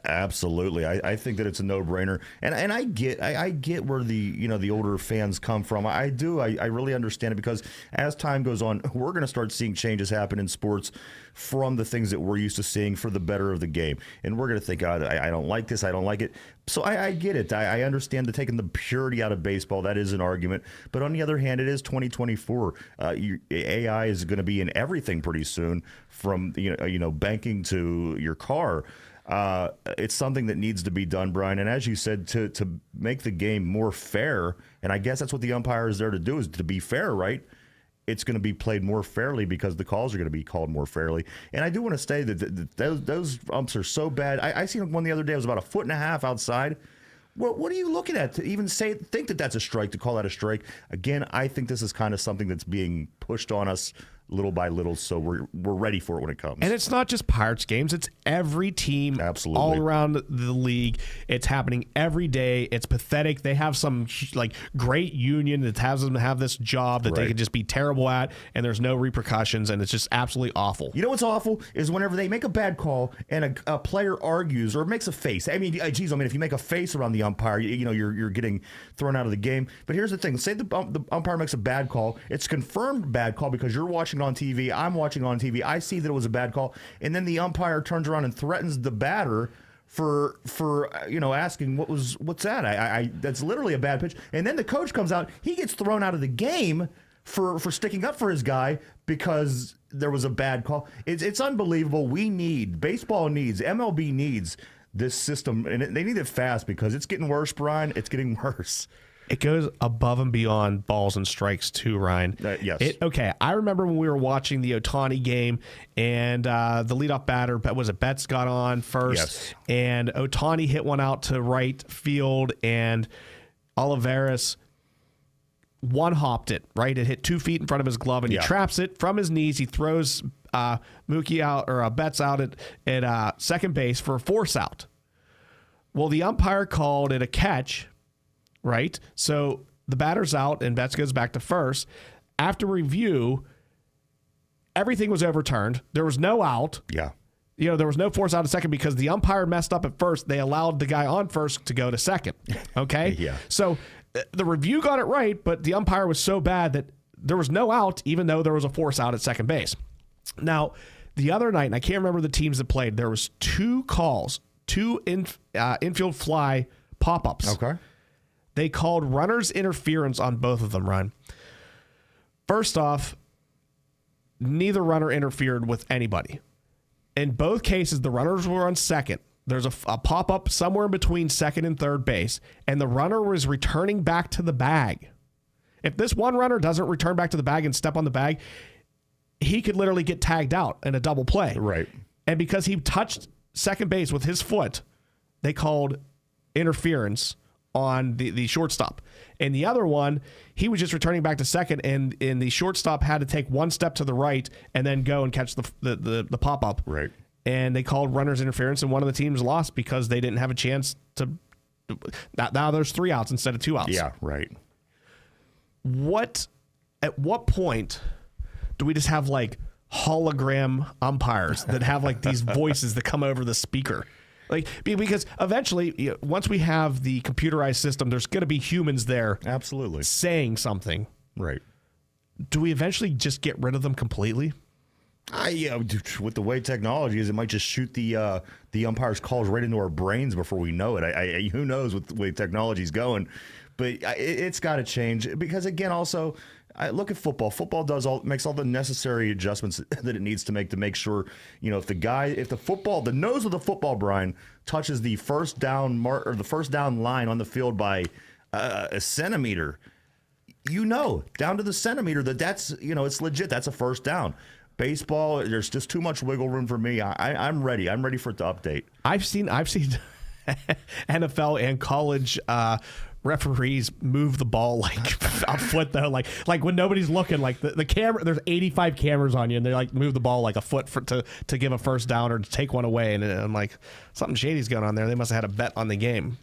Absolutely. I think that it's a no-brainer. And I get where the older fans come from. I do. I really understand it because as time goes on, we're going to start seeing changes happen in sports from the things that we're used to seeing for the better of the game. And we're going to think, I don't like this. I don't like it. So I get it. I understand that taking the purity out of baseball, that is an argument. But on the other hand, it is 2024. AI is going to be in everything pretty soon, from banking to your car. It's something that needs to be done, Brian. And as you said, to make the game more fair, and I guess that's what the umpire is there to do, is to be fair, right? It's going to be played more fairly because the calls are going to be called more fairly. And I do want to say that those umps are so bad. I seen one the other day. It was about 1.5 feet outside. Well, what are you looking at to even think that that's a strike, to call that a strike? Again, I think this is kind of something that's being pushed on us little by little, so we're ready for it when it comes. And it's not just Pirates games. It's every team all around the league. It's happening every day. It's pathetic. They have some great union that has them have this job that they can just be terrible at, and there's no repercussions, and it's just absolutely awful. You know what's awful is whenever they make a bad call and a player argues or makes a face. I mean, if you make a face around the umpire, you're getting thrown out of the game. But here's the thing. Say the umpire makes a bad call. It's confirmed bad call because you're watching on TV, I'm watching on TV, I see that it was a bad call, and then the umpire turns around and threatens the batter for asking what's that? That's literally a bad pitch. And then the coach comes out, he gets thrown out of the game for sticking up for his guy because there was a bad call. It's unbelievable. Baseball needs, MLB needs this system, and they need it fast because it's getting worse, Brian. It's getting worse. It goes above and beyond balls and strikes too, Ryan. Yes. I remember when we were watching the Ohtani game, and the leadoff batter, Betts got on first, yes, and Ohtani hit one out to right field, and Olivares one-hopped it, right? It hit 2 feet in front of his glove, and he traps it from his knees. He throws Mookie out, or Betts out at second base for a force out. Well, the umpire called it a catch, right? So the batter's out and Betts goes back to first. After review, everything was overturned. There was no out. Yeah. There was no force out at second because the umpire messed up at first. They allowed the guy on first to go to second. Okay? Yeah. So the review got it right, but the umpire was so bad that there was no out, even though there was a force out at second base. Now, the other night, and I can't remember the teams that played, there was 2 calls, 2 infield fly pop-ups. Okay. They called runners interference on both of them, Ryan. First off, neither runner interfered with anybody. In both cases, the runners were on second. There's a pop-up somewhere in between second and third base, and the runner was returning back to the bag. If this one runner doesn't return back to the bag and step on the bag, he could literally get tagged out in a double play. Right. And because he touched second base with his foot, they called interference on the shortstop. And the other one, he was just returning back to second, and the shortstop had to take one step to the right and then go and catch the pop-up. Right. And they called runners interference, and one of the teams lost because they didn't have a chance to. Now there's 3 outs instead of 2 outs. Yeah, right. At what point do we just have like hologram umpires that have like these voices that come over the speaker? Like, because eventually, once we have the computerized system, there's going to be humans there, absolutely, saying something. Right. Do we eventually just get rid of them completely? With the way technology is, it might just shoot the umpires' calls right into our brains before we know it. Who knows with the way technology's going? But it's got to change, because again, also, I look at football. Football makes all the necessary adjustments that it needs to make sure, if the nose of the football, Brian, touches the first down mark or the first down line on the field by a centimeter, down to the centimeter that's it's legit. That's a first down. Baseball, there's just too much wiggle room for me. I'm ready. I'm ready for it to update. I've seen NFL and college referees move the ball like a foot, though, like when nobody's looking, like the camera, there's 85 cameras on you, and they like move the ball like a foot to give a first down or to take one away, and I'm like, something shady's going on there. They must have had a bet on the game.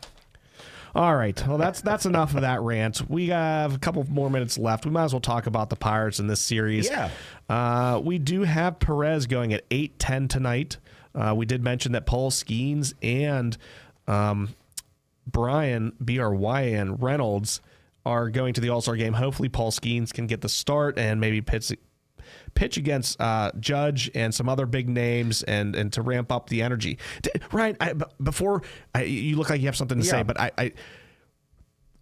All right, well, that's enough of that rant. We have a couple more minutes left. We might as well talk about the Pirates in this series. Yeah. We do have Perez going at 8:10 tonight. We did mention that Paul Skeens and Bryan, B-R-Y-N, Reynolds are going to the All-Star game. Hopefully Paul Skeens can get the start and maybe pitch against Judge and some other big names and to ramp up the energy. Ryan, you look like you have something to say, but I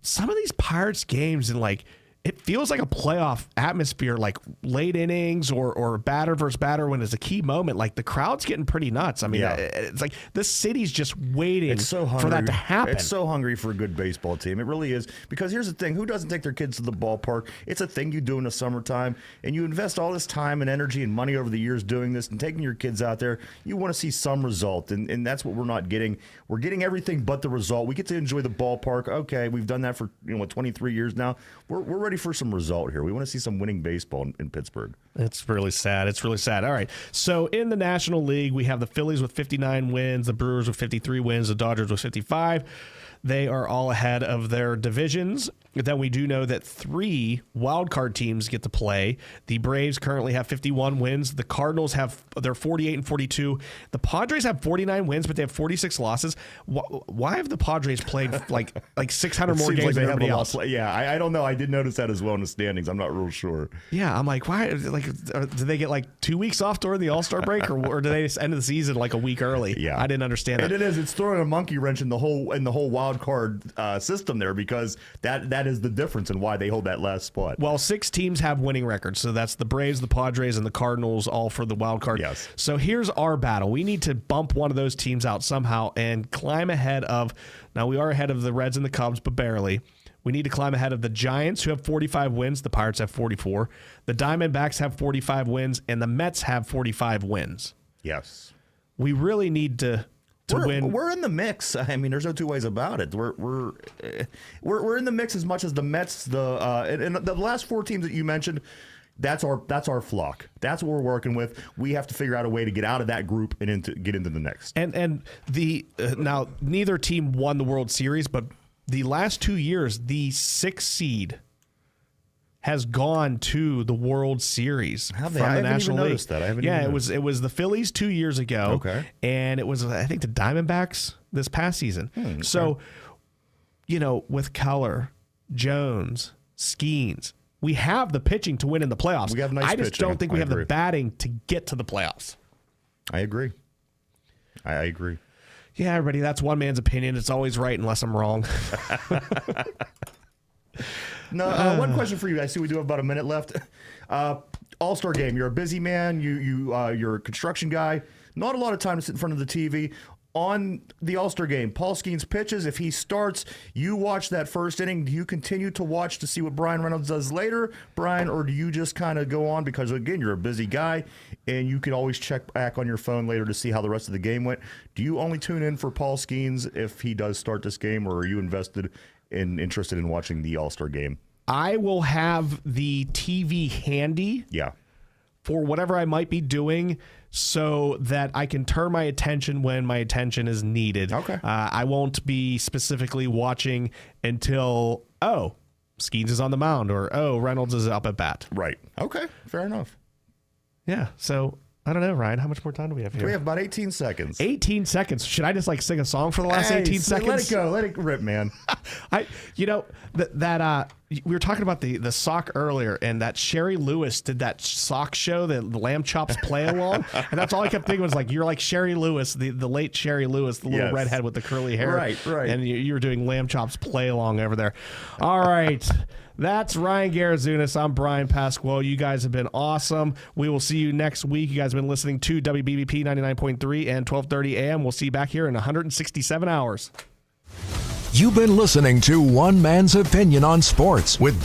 some of these Pirates games, and like, it feels like a playoff atmosphere, like late innings or batter versus batter when it's a key moment. Like, the crowd's getting pretty nuts. I mean, it's like this city's just waiting for that to happen. It's so hungry for a good baseball team. It really is. Because here's the thing. Who doesn't take their kids to the ballpark? It's a thing you do in the summertime. And you invest all this time and energy and money over the years doing this and taking your kids out there. You want to see some result. And that's what we're not getting. We're getting everything but the result. We get to enjoy the ballpark. Okay, we've done that for 23 years now. We're ready for some result here. We want to see some winning baseball in Pittsburgh. It's really sad. It's really sad. All right. So in the National League, we have the Phillies with 59 wins, the Brewers with 53 wins, the Dodgers with 55. They are all ahead of their divisions. Then we do know that 3 wildcard teams get to play. The Braves currently have 51 wins. The Cardinals they're 48 and 42. The Padres have 49 wins, but they have 46 losses. Why have the Padres played like 600 more games than everybody else? Yeah, I don't know. I did notice that as well in the standings. I'm not real sure. Yeah, I'm like, why? Like, did they get like 2 weeks off during the All-Star break, or did they just end the season like a week early? Yeah, I didn't understand that. And it's throwing a monkey wrench in the whole wild card system there, because that is the difference in why they hold that last spot. Well, 6 teams have winning records, so that's the Braves, the Padres, and the Cardinals, all for the wild card. Yes. So here's our battle. We need to bump one of those teams out somehow and climb ahead of. Now, we are ahead of the Reds and the Cubs, but barely. We need to climb ahead of the Giants, who have 45 wins. The Pirates have 44. The Diamondbacks have 45 wins, and the Mets have 45 wins. Yes. We really need to win. We're in the mix. I mean, there's no two ways about it. We're in the mix as much as the Mets. And the last 4 teams that you mentioned, that's our flock. That's what we're working with. We have to figure out a way to get out of that group and get into the next. And now neither team won the World Series, but the last 2 years, the 6th seed has gone to the World Series from the National League. Noticed that. I haven't yeah, even it was the Phillies 2 years ago. Okay. And it was, I think, the Diamondbacks this past season. Okay. So, with Keller, Jones, Skeens, we have the pitching to win in the playoffs. We have nice I just pitching. don't think we have the batting to get to the playoffs. I agree. I agree. Yeah, everybody, that's one man's opinion. It's always right unless I'm wrong. No, one question for you. I see we do have about a minute left. All-Star game. You're a busy man. You're a construction guy. Not a lot of time to sit in front of the TV. On the All-Star game, Paul Skeens pitches. If he starts, you watch that first inning. Do you continue to watch to see what Bryan Reynolds does later, Brian, or do you just kind of go on because, again, you're a busy guy and you can always check back on your phone later to see how the rest of the game went? Do you only tune in for Paul Skeens if he does start this game, or are you interested in watching the All-Star game? I will have the TV handy. Yeah. For whatever I might be doing, so that I can turn my attention when my attention is needed. Okay. I won't be specifically watching until, Skeens is on the mound, or, Reynolds is up at bat. Right. Okay. Fair enough. Yeah. So, I don't know, Ryan. How much more time do we have here? We have about 18 seconds. 18 seconds. Should I just sing a song for the last 18 seconds? Let it go. Let it rip, man. We were talking about the sock earlier, and that Sherry Lewis did that sock show, the Lamb Chops Play Along, and that's all I kept thinking was you're like Sherry Lewis, the late Sherry Lewis, the little redhead with the curly hair. Right. And you were doing Lamb Chops Play Along over there. All right. That's Ryan Garazunas. I'm Bryan Pasquale. You guys have been awesome. We will see you next week. You guys have been listening to WBVP 99.3 and 1230 AM. We'll see you back here in 167 hours. You've been listening to One Man's Opinion on Sports with